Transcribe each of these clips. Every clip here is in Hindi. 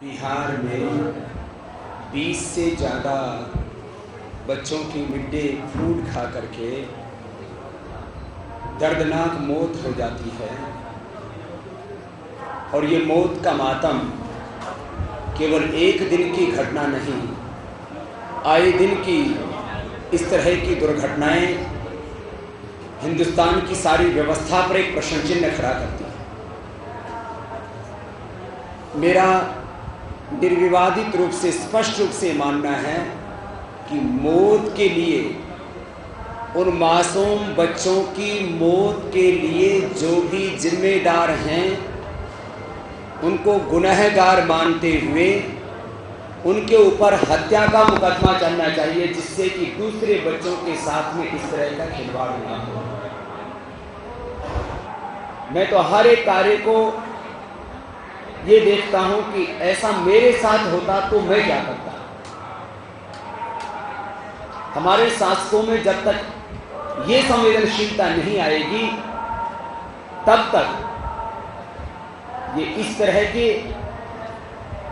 बिहार में 20 से ज़्यादा बच्चों की मिड डे फूड खा करके दर्दनाक मौत हो जाती है। और ये मौत का मातम केवल एक दिन की घटना नहीं, आए दिन की इस तरह की दुर्घटनाएं हिंदुस्तान की सारी व्यवस्था पर एक प्रश्न चिन्ह खड़ा करती है। मेरा निर्विवादित रूप से, स्पष्ट रूप से मानना है कि मौत के लिए, उन मासूम बच्चों की मौत के लिए जो भी जिम्मेदार हैं, उनको गुनहगार मानते हुए उनके ऊपर हत्या का मुकदमा चलना चाहिए, जिससे कि दूसरे बच्चों के साथ में इस तरह का खिलवाड़ ना हो। मैं तो हर एक कार्य को ये देखता हूं कि ऐसा मेरे साथ होता तो मैं क्या करता। हमारे शासकों में जब तक ये संवेदनशीलता नहीं आएगी, तब तक ये इस तरह की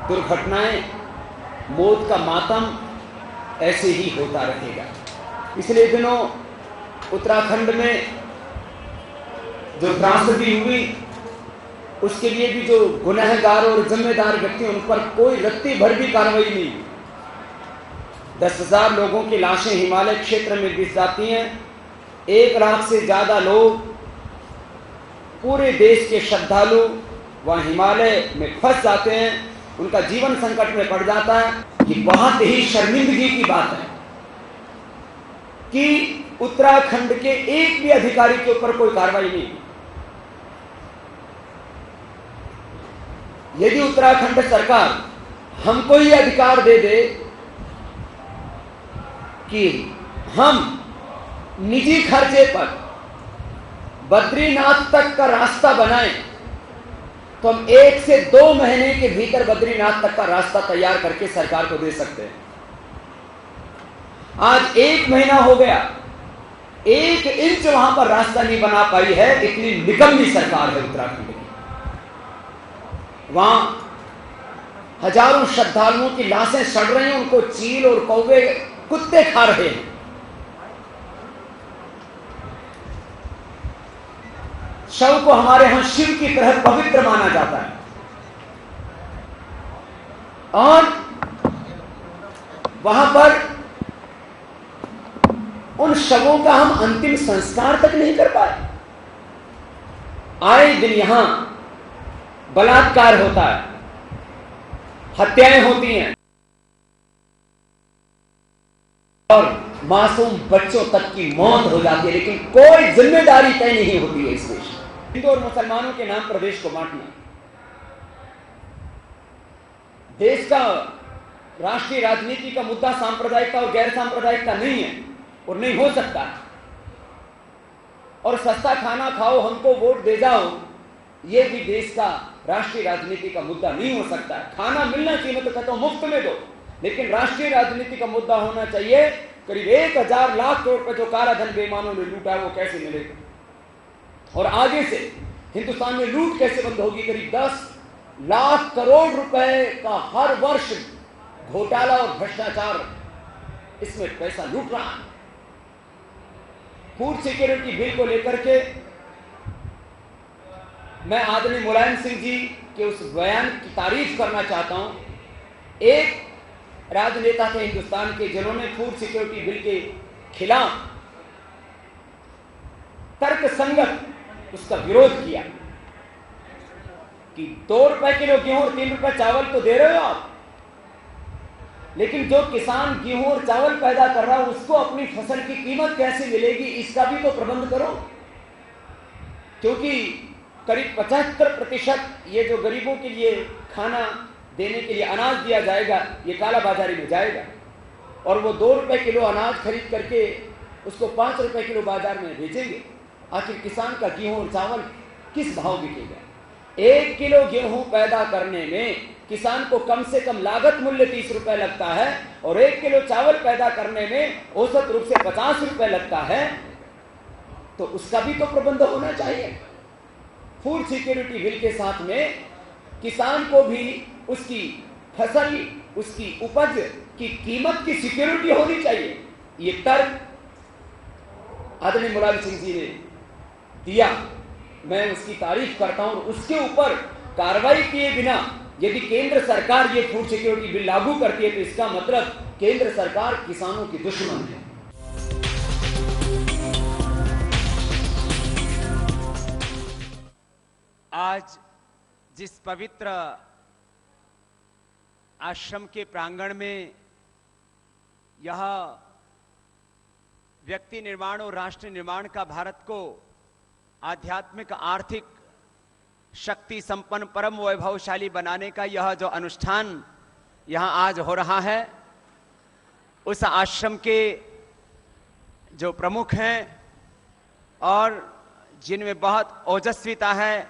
दुर्घटनाएं, मौत का मातम ऐसे ही होता रहेगा। पिछले दिनों उत्तराखंड में जो त्रासदी हुई, उसके लिए भी जो गुनहगार और जिम्मेदार व्यक्ति, उन पर कोई रत्ती भर भी कार्रवाई नहीं। 10,000 लोगों की लाशें हिमालय क्षेत्र में गिर जाती हैं। 1 लाख से ज्यादा लोग, पूरे देश के श्रद्धालु वहां हिमालय में फंस जाते हैं, उनका जीवन संकट में पड़ जाता है। ये बहुत ही शर्मिंदगी की बात है कि उत्तराखंड के एक भी अधिकारी के ऊपर कोई कार्रवाई नहीं। यदि उत्तराखंड सरकार हमको ये अधिकार दे दे कि हम निजी खर्चे पर बद्रीनाथ तक का रास्ता बनाएं, तो हम 1 से 2 महीने के भीतर बद्रीनाथ तक का रास्ता तैयार करके सरकार को दे सकते हैं। आज 1 महीना हो गया, 1 इंच वहां पर रास्ता नहीं बना पाई है। इतनी निकम्मी सरकार है उत्तराखंड की। वहां हजारों श्रद्धालुओं की लाशें सड़ रही हैं, उनको चील और कौवे, कुत्ते खा रहे हैं। शव को हमारे यहां शिव की तरह पवित्र माना जाता है, और वहां पर उन शवों का हम अंतिम संस्कार तक नहीं कर पाए। आए दिन यहां बलात्कार होता है, हत्याएं होती हैं, और मासूम बच्चों तक की मौत हो जाती है, लेकिन कोई जिम्मेदारी तय नहीं होती है इस देश में। हिंदू और मुसलमानों के नाम पर देश को बांटना, देश का राष्ट्रीय राजनीति का मुद्दा सांप्रदायिकता और गैर सांप्रदायिकता नहीं है, और नहीं हो सकता। और सस्ता खाना खाओ, हमको वोट दे जाओ, ये भी देश का राष्ट्रीय राजनीति का मुद्दा नहीं हो सकता। खाना मिलना चाहिए, मैं तो कहता हूं मुफ्त में दो, लेकिन राष्ट्रीय राजनीति का मुद्दा होना चाहिए करीब 1,000 लाख करोड़ का जो काला धन बेईमानों ने लूटा है, वो कैसे मिलेगा, और आगे से हिंदुस्तान में लूट कैसे बंद होगी। करीब 10 लाख करोड़ रुपए का हर वर्ष घोटाला और भ्रष्टाचार इसमें पैसा लूट रहा है। फूड सिक्योरिटी बिल को लेकर के मैं आदरणीय मुलायम सिंह जी के उस बयान की तारीफ करना चाहता हूं। एक राजनेता थे हिंदुस्तान के, जिन्होंने फूड सिक्योरिटी बिल के खिलाफ तर्कसंगत उसका विरोध किया कि 2 रुपए किलो गेहूं और 3 रुपए चावल तो दे रहे हो आप, लेकिन जो किसान गेहूं और चावल पैदा कर रहा है, उसको अपनी फसल की कीमत कैसे मिलेगी, इसका भी तो प्रबंध करो। क्योंकि करीब 75% ये जो गरीबों के लिए खाना देने के लिए अनाज दिया जाएगा, ये काला बाजारी में जाएगा, और वो 2 रुपए किलो अनाज खरीद करके उसको 5 रुपए किलो बाजार में बेचेंगे। आखिर किसान का गेहूं और चावल किस भाव बिकेगा। 1 किलो गेहूं पैदा करने में किसान को कम से कम लागत मूल्य 30 रुपए लगता है, और 1 किलो चावल पैदा करने में औसत रूप से 50 रुपए लगता है, तो उसका भी तो प्रबंध होना चाहिए। फूड सिक्योरिटी बिल के साथ में किसान को भी उसकी फसल, उसकी उपज की कीमत की सिक्योरिटी होनी चाहिए। ये तर्क आदरणीय मुलायम सिंह जी ने दिया, मैं उसकी तारीफ करता हूं। उसके ऊपर कार्रवाई किए बिना यदि केंद्र सरकार ये फूड सिक्योरिटी बिल लागू करती है तो इसका मतलब केंद्र सरकार किसानों की दुश्मन है। आज जिस पवित्र आश्रम के प्रांगण में यह व्यक्ति निर्माण और राष्ट्र निर्माण का भारत को आध्यात्मिक, आर्थिक शक्ति संपन्न, परम वैभवशाली बनाने का यह जो अनुष्ठान यहां आज हो रहा है, उस आश्रम के जो प्रमुख हैं और जिनमें बहुत ओजस्विता है,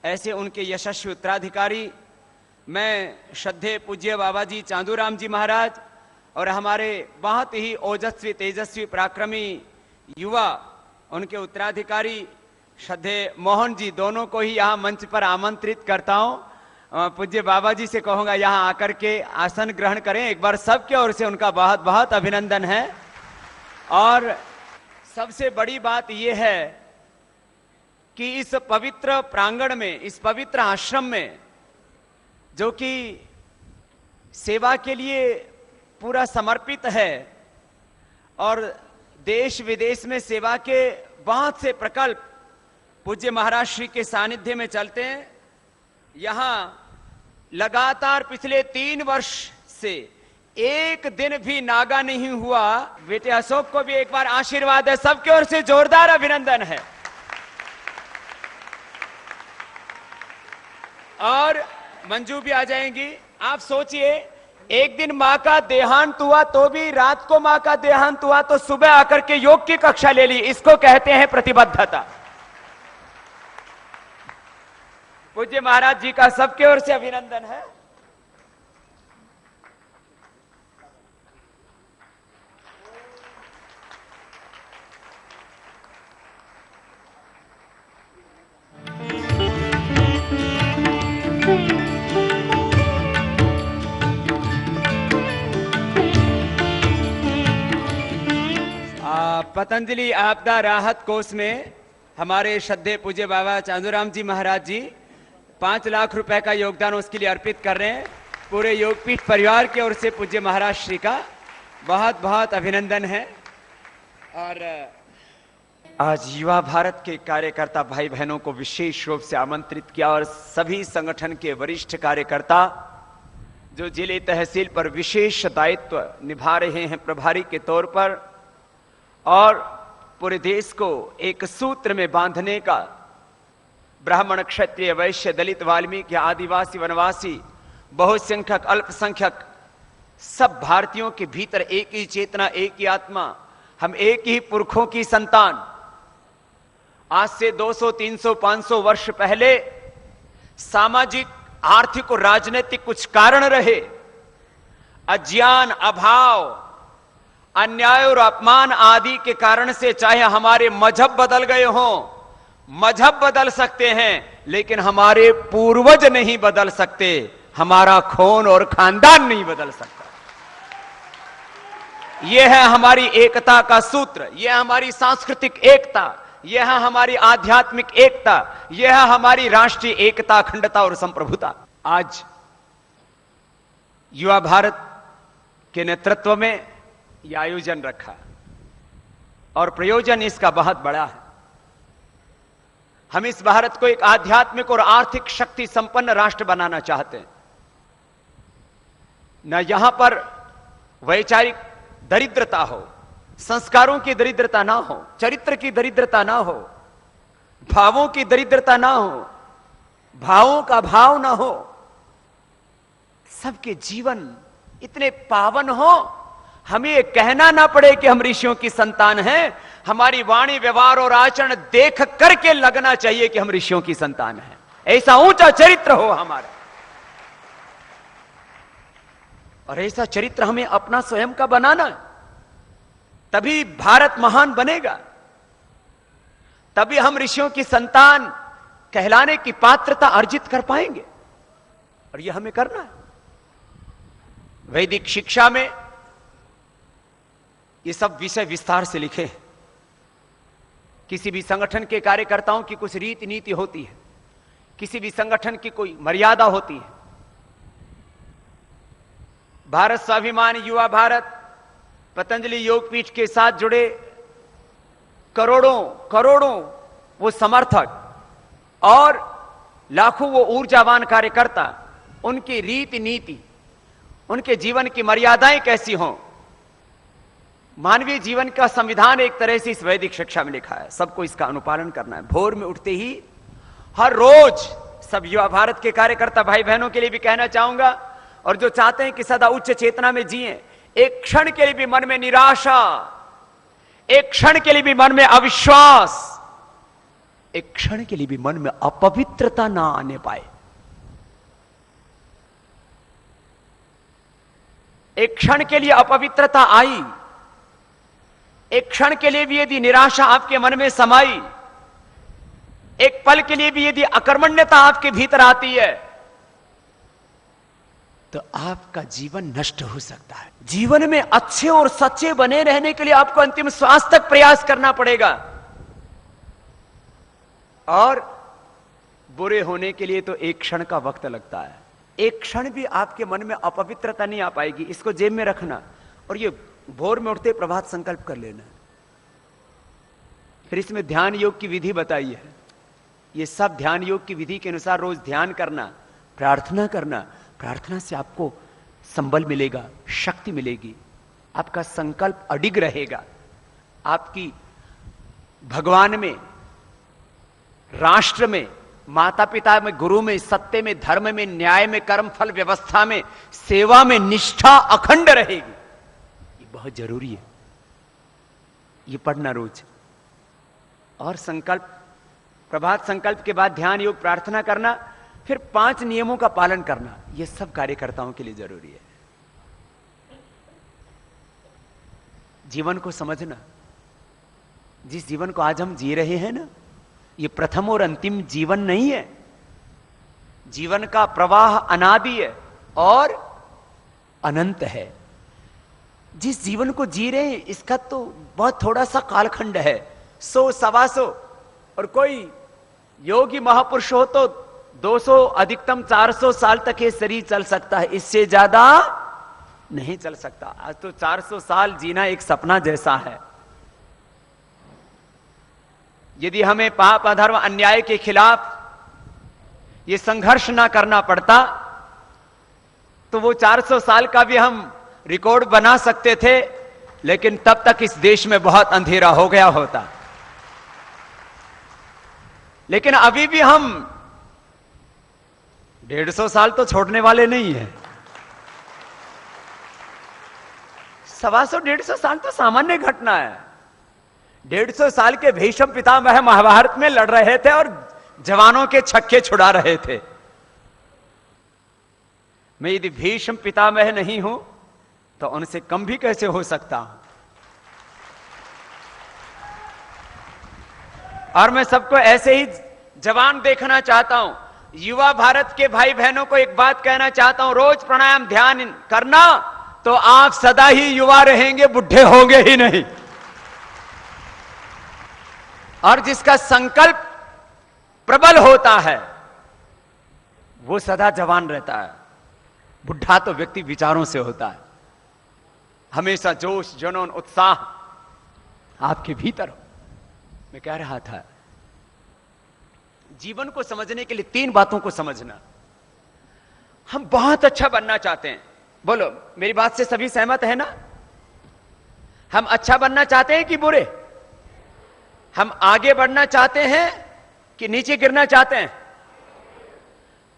ऐसे उनके यशस्वी उत्तराधिकारी मैं श्रद्धेय पूज्य बाबा जी चांदूराम जी महाराज और हमारे बहुत ही ओजस्वी, तेजस्वी, पराक्रमी युवा उनके उत्तराधिकारी श्रद्धेय मोहन जी, दोनों को ही यहाँ मंच पर आमंत्रित करता हूँ। पूज्य बाबा जी से कहूँगा यहाँ आकर के आसन ग्रहण करें। एक बार सबके ओर से उनका बहुत बहुत अभिनंदन है। और सबसे बड़ी बात यह है कि इस पवित्र प्रांगण में, इस पवित्र आश्रम में, जो कि सेवा के लिए पूरा समर्पित है और देश विदेश में सेवा के बहुत से प्रकल्प पूज्य महाराज श्री के सानिध्य में चलते हैं। यहां लगातार पिछले 3 वर्ष से एक दिन भी नागा नहीं हुआ। बेटे अशोक को भी एक बार आशीर्वाद है, सबके ओर से जोरदार अभिनंदन है। और मंजू भी आ जाएंगी। आप सोचिए, एक दिन मां का देहांत हुआ तो भी रात को मां का देहांत हुआ तो सुबह आकर के योग की कक्षा ले ली। इसको कहते हैं प्रतिबद्धता। पूज्य महाराज जी का सबके ओर से अभिनंदन है। पतंजलि आपदा राहत कोष में हमारे श्रद्धेय पूज्य बाबा चांदूराम जी महाराज जी 5 लाख रुपए का योगदान उसके लिए अर्पित कर रहे हैं। पूरे योगपीठ परिवार की ओर से पूज्य महाराज श्री का बहुत बहुत अभिनंदन है। और आज युवा भारत के कार्यकर्ता भाई बहनों को विशेष रूप से आमंत्रित किया और सभी संगठन के वरिष्ठ कार्यकर्ता जो जिले तहसील पर विशेष दायित्व निभा रहे हैं प्रभारी के तौर पर, और पूरे देश को एक सूत्र में बांधने का ब्राह्मण, क्षत्रिय, वैश्य, दलित, वाल्मीकि, आदिवासी, वनवासी, बहुसंख्यक, अल्पसंख्यक, सब भारतीयों के भीतर एक ही चेतना, एक ही आत्मा, हम एक ही पुरखों की संतान। आज से 200, 300, 500 वर्ष पहले सामाजिक, आर्थिक और राजनीतिक कुछ कारण रहे, अज्ञान, अभाव, अन्याय और अपमान आदि के कारण से चाहे हमारे मजहब बदल गए हों, मजहब बदल सकते हैं लेकिन हमारे पूर्वज नहीं बदल सकते, हमारा खून और खानदान नहीं बदल सकता। यह है हमारी एकता का सूत्र, यह हमारी सांस्कृतिक एकता, यह है हमारी आध्यात्मिक एकता, यह है हमारी राष्ट्रीय एकता, अखंडता और संप्रभुता। आज युवा भारत के नेतृत्व में यह आयोजन रखा और प्रयोजन इसका बहुत बड़ा है। हम इस भारत को एक आध्यात्मिक और आर्थिक शक्ति संपन्न राष्ट्र बनाना चाहते हैं। न यहां पर वैचारिक दरिद्रता हो, संस्कारों की दरिद्रता ना हो, चरित्र की दरिद्रता ना हो, भावों की दरिद्रता ना हो, भावों का भाव ना हो, सबके जीवन इतने पावन हो, हमें यह कहना ना पड़े कि हम ऋषियों की संतान हैं। हमारी वाणी, व्यवहार और आचरण देख करके लगना चाहिए कि हम ऋषियों की संतान हैं। ऐसा ऊंचा चरित्र हो हमारा, और ऐसा चरित्र हमें अपना स्वयं का बनाना, तभी भारत महान बनेगा, तभी हम ऋषियों की संतान कहलाने की पात्रता अर्जित कर पाएंगे। और यह हमें करना है। वैदिक शिक्षा में ये सब विषय विस्तार से लिखे हैं। किसी भी संगठन के कार्यकर्ताओं की कुछ रीति नीति होती है, किसी भी संगठन की कोई मर्यादा होती है। भारत स्वाभिमान युवा भारत पतंजलि योगपीठ के साथ जुड़े करोड़ों वो समर्थक और लाखों वो ऊर्जावान कार्यकर्ता, उनकी रीति नीति, उनके जीवन की मर्यादाएं कैसी हों। मानवीय जीवन का संविधान एक तरह से इस वैदिक शिक्षा में लिखा है, सबको इसका अनुपालन करना है। भोर में उठते ही हर रोज सब युवा भारत के कार्यकर्ता भाई बहनों के लिए भी कहना चाहूंगा, और जो चाहते हैं कि सदा उच्च चेतना में जिएं, एक क्षण के लिए भी मन में निराशा, एक क्षण के लिए भी मन में अविश्वास, एक क्षण के लिए भी मन में अपवित्रता ना आने पाए। एक क्षण के लिए अपवित्रता आई, एक क्षण के लिए भी यदि निराशा आपके मन में समाई, एक पल के लिए भी यदि अकर्मण्यता आपके भीतर आती है, तो आपका जीवन नष्ट हो सकता है। जीवन में अच्छे और सच्चे बने रहने के लिए आपको अंतिम श्वास तक प्रयास करना पड़ेगा, और बुरे होने के लिए तो एक क्षण का वक्त लगता है। एक क्षण भी आपके मन में अपवित्रता नहीं आ पाएगी। इसको जेब में रखना, और ये भोर में उठते प्रभात संकल्प कर लेना। फिर इसमें ध्यान योग की विधि बताई है। ये सब ध्यान योग की विधि के अनुसार रोज ध्यान करना, प्रार्थना करना। प्रार्थना से आपको संबल मिलेगा, शक्ति मिलेगी, आपका संकल्प अडिग रहेगा, आपकी भगवान में, राष्ट्र में, माता पिता में, गुरु में, सत्य में, धर्म में, न्याय में, कर्म फल व्यवस्था में, सेवा में निष्ठा अखंड रहेगी। ये बहुत जरूरी है, ये पढ़ना रोज। और संकल्प, प्रभात संकल्प के बाद ध्यान योग प्रार्थना करना, फिर 5 नियमों का पालन करना, यह सब कार्यकर्ताओं के लिए जरूरी है। जीवन को समझना, जिस जीवन को आज हम जी रहे हैं ना, ये प्रथम और अंतिम जीवन नहीं है। जीवन का प्रवाह अनादि है और अनंत है। जिस जीवन को जी रहे हैं इसका तो बहुत थोड़ा सा कालखंड है, 100 सवा 100, और कोई योगी महापुरुष हो तो 200 अधिकतम 400 साल तक ये शरीर चल सकता है, इससे ज्यादा नहीं चल सकता। आज तो 400 साल जीना एक सपना जैसा है। यदि हमें पाप अधर्म अन्याय के खिलाफ ये संघर्ष ना करना पड़ता तो वो 400 साल का भी हम रिकॉर्ड बना सकते थे, लेकिन तब तक इस देश में बहुत अंधेरा हो गया होता। लेकिन अभी भी हम 150 साल तो छोड़ने वाले नहीं है। 125 150 साल तो सामान्य घटना है। 150 साल के भीष्म पितामह महाभारत में लड़ रहे थे और जवानों के छक्के छुड़ा रहे थे। मैं यदि भीष्म पितामह नहीं हूं तो उनसे कम भी कैसे हो सकता हूं। और मैं सबको ऐसे ही जवान देखना चाहता हूं। युवा भारत के भाई बहनों को एक बात कहना चाहता हूं, रोज प्राणायाम ध्यान करना तो आप सदा ही युवा रहेंगे, बुढ़े होंगे ही नहीं। और जिसका संकल्प प्रबल होता है वो सदा जवान रहता है। बुढ़ा तो व्यक्ति विचारों से होता है। हमेशा जोश जुनून उत्साह आपके भीतर हो। मैं कह रहा था जीवन को समझने के लिए 3 बातों को समझना। हम बहुत अच्छा बनना चाहते हैं, बोलो मेरी बात से सभी सहमत है ना? हम अच्छा बनना चाहते हैं कि बुरे? हम आगे बढ़ना चाहते हैं कि नीचे गिरना चाहते हैं?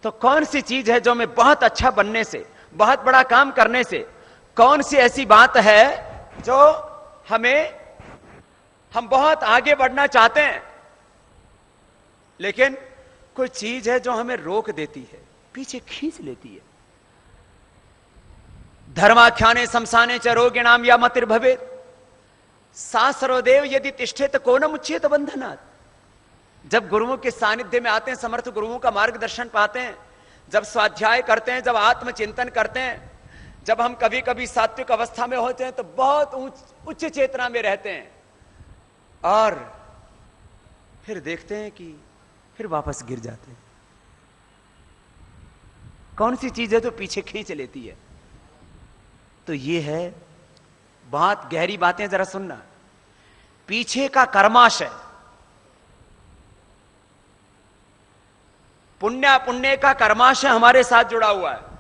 तो कौन सी चीज है जो हमें बहुत अच्छा बनने से, बहुत बड़ा काम करने से, कौन सी ऐसी बात है जो हम बहुत आगे बढ़ना चाहते हैं, लेकिन कोई चीज है जो हमें रोक देती है, पीछे खींच लेती है। धर्माख्याने शमशाने च रोगिणाम या मतिर्भवेत् सा सर्वदेव यदि तिष्ठेत कोनम उच्चेत बंधनात्। जब गुरुओं के सानिध्य में आते हैं, समर्थ गुरुओं का मार्गदर्शन पाते हैं, जब स्वाध्याय करते हैं, जब आत्मचिंतन करते हैं, जब हम कभी कभी सात्विक अवस्था में होते हैं तो बहुत उच्च चेतना में रहते हैं, और फिर देखते हैं कि फिर वापस गिर जाते हैं। कौन सी चीज है तो पीछे खींच लेती है? तो ये है, बहुत गहरी बातें जरा सुनना। पीछे का कर्माशय, पुण्य पुण्य का कर्माशय हमारे साथ जुड़ा हुआ है।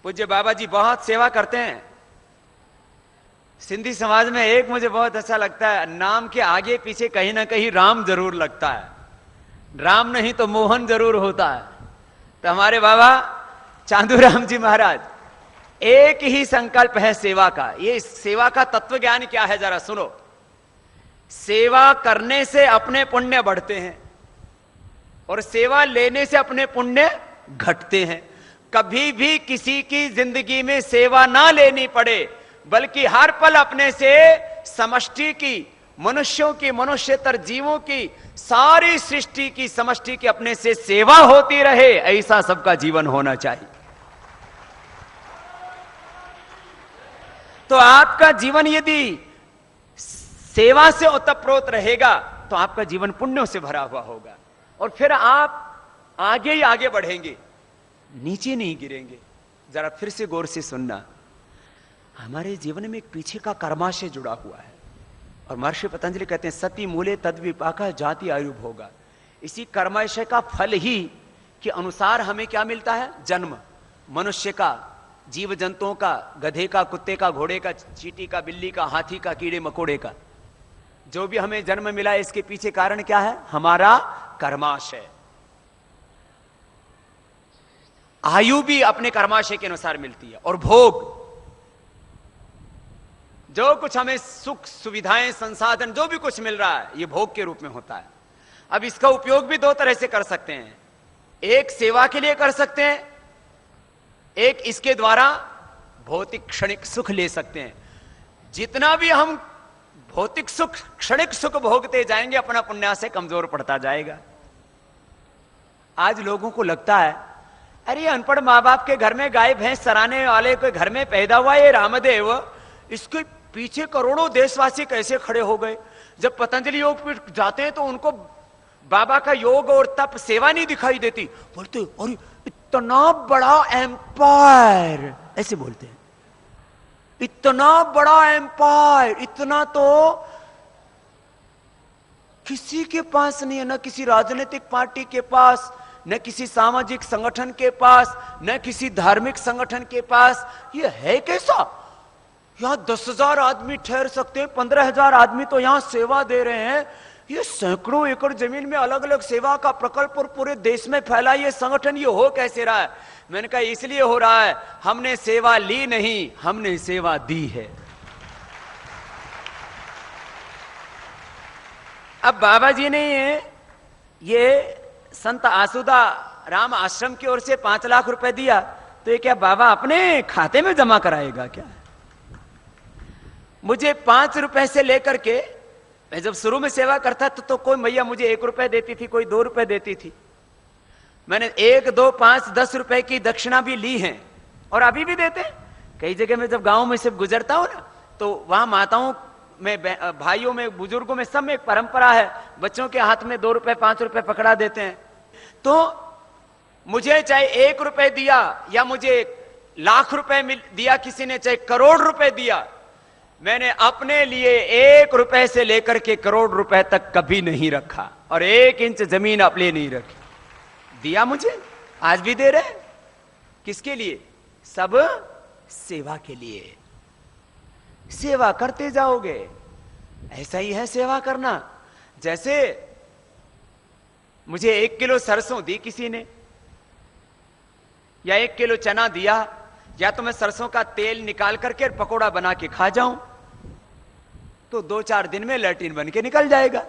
पूज्य बाबा जी बहुत सेवा करते हैं। सिंधी समाज में एक मुझे बहुत अच्छा लगता है, नाम के आगे पीछे कहीं ना कहीं राम जरूर लगता है, राम नहीं तो मोहन जरूर होता है। तो हमारे बाबा चांदूराम जी महाराज, एक ही संकल्प है सेवा का। ये सेवा का तत्व ज्ञान क्या है जरा सुनो। सेवा करने से अपने पुण्य बढ़ते हैं और सेवा लेने से अपने पुण्य घटते हैं। कभी भी किसी की जिंदगी में सेवा ना लेनी पड़े, बल्कि हर पल अपने से समष्टि की, मनुष्यों की, मनुष्यतर जीवों की, सारी सृष्टि की समष्टि की अपने से सेवा होती रहे, ऐसा सबका जीवन होना चाहिए। तो आपका जीवन यदि सेवा से ओतप्रोत रहेगा तो आपका जीवन पुण्यों से भरा हुआ होगा, और फिर आप आगे ही आगे बढ़ेंगे, नीचे नहीं गिरेंगे। जरा फिर से गौर से सुनना। हमारे जीवन में एक पीछे का कर्माशय जुड़ा हुआ है, और महर्षि पतंजलि कहते हैं सती मूले तद विपाका जाति आयु भोगा। इसी कर्माशय का फल ही के अनुसार हमें क्या मिलता है? जन्म। मनुष्य का, जीव जंतुओं का, गधे का, कुत्ते का, घोड़े का, चींटी का, बिल्ली का, हाथी का, कीड़े मकोड़े का, जो भी हमें जन्म मिला है, इसके पीछे कारण क्या है? हमारा कर्माशय। आयु भी अपने कर्माशय के अनुसार मिलती है, और भोग, जो कुछ हमें सुख सुविधाएं संसाधन जो भी कुछ मिल रहा है, ये भोग के रूप में होता है। अब इसका उपयोग भी दो तरह से कर सकते हैं। एक सेवा के लिए कर सकते हैं, एक इसके द्वारा भौतिक क्षणिक सुख ले सकते हैं। जितना भी हम भौतिक सुख, क्षणिक सुख भोगते जाएंगे, अपना पुण्याशय कमजोर पड़ता जाएगा। आज लोगों को लगता है अरे अनपढ़ माँ बाप के घर में गाय भैंस चराने वाले के घर में पैदा हुआ ये रामदेव, इसके पीछे करोड़ों देशवासी कैसे खड़े हो गए? जब पतंजलि योग पीठ जाते हैं तो उनको बाबा का योग और तप सेवा नहीं दिखाई देती। बोलते अरे इतना बड़ा एम्पायर, ऐसे बोलते हैं, इतना बड़ा एम्पायर, इतना तो किसी के पास नहीं है, न किसी राजनीतिक पार्टी के पास, न किसी सामाजिक संगठन के पास, न किसी धार्मिक संगठन के पास। ये है कैसा? यहां 10,000 आदमी ठहर सकते हैं, 15,000 आदमी तो यहां सेवा दे रहे हैं। ये सैकड़ों एकड़ जमीन में अलग अलग सेवा का प्रकल्प और पूरे देश में फैला ये संगठन, ये हो कैसे रहा है? मैंने कहा इसलिए हो रहा है, हमने सेवा ली नहीं, हमने सेवा दी है। अब बाबा जी ने ये संत आसुदा राम आश्रम की ओर से 5 लाख रुपए दिया, तो ये क्या बाबा अपने खाते में जमा कराएगा क्या? मुझे 5 रुपए से लेकर के, मैं जब शुरू में सेवा करता तो कोई मैया मुझे 1 रुपए देती थी, कोई 2 रुपए देती थी। मैंने 1, 2, 5, 10 रुपए की दक्षिणा भी ली है, और अभी भी देते। कई जगह में जब गांव में से गुजरता हूं ना, तो वहां माताओं में, भाइयों में, बुजुर्गों में, सब में एक परंपरा है, बच्चों के हाथ में 2 रुपए 5 रुपए पकड़ा देते हैं। तो मुझे चाहे 1 रुपए दिया या मुझे लाख रुपए दिया किसी ने, चाहे करोड़ रुपए दिया, मैंने अपने लिए 1 रुपए से लेकर के करोड़ रुपए तक कभी नहीं रखा, और 1 इंच जमीन अपने नहीं रखी। दिया मुझे, आज भी दे रहे। किसके लिए? सब सेवा के लिए। सेवा करते जाओगे, ऐसा ही है सेवा करना। जैसे मुझे 1 किलो सरसों दी किसी ने, या 1 किलो चना दिया, या तो मैं सरसों का तेल निकाल करके पकोड़ा बना के खा जाऊं, तो 2-4 दिन में लैट्रिन बन के निकल जाएगा,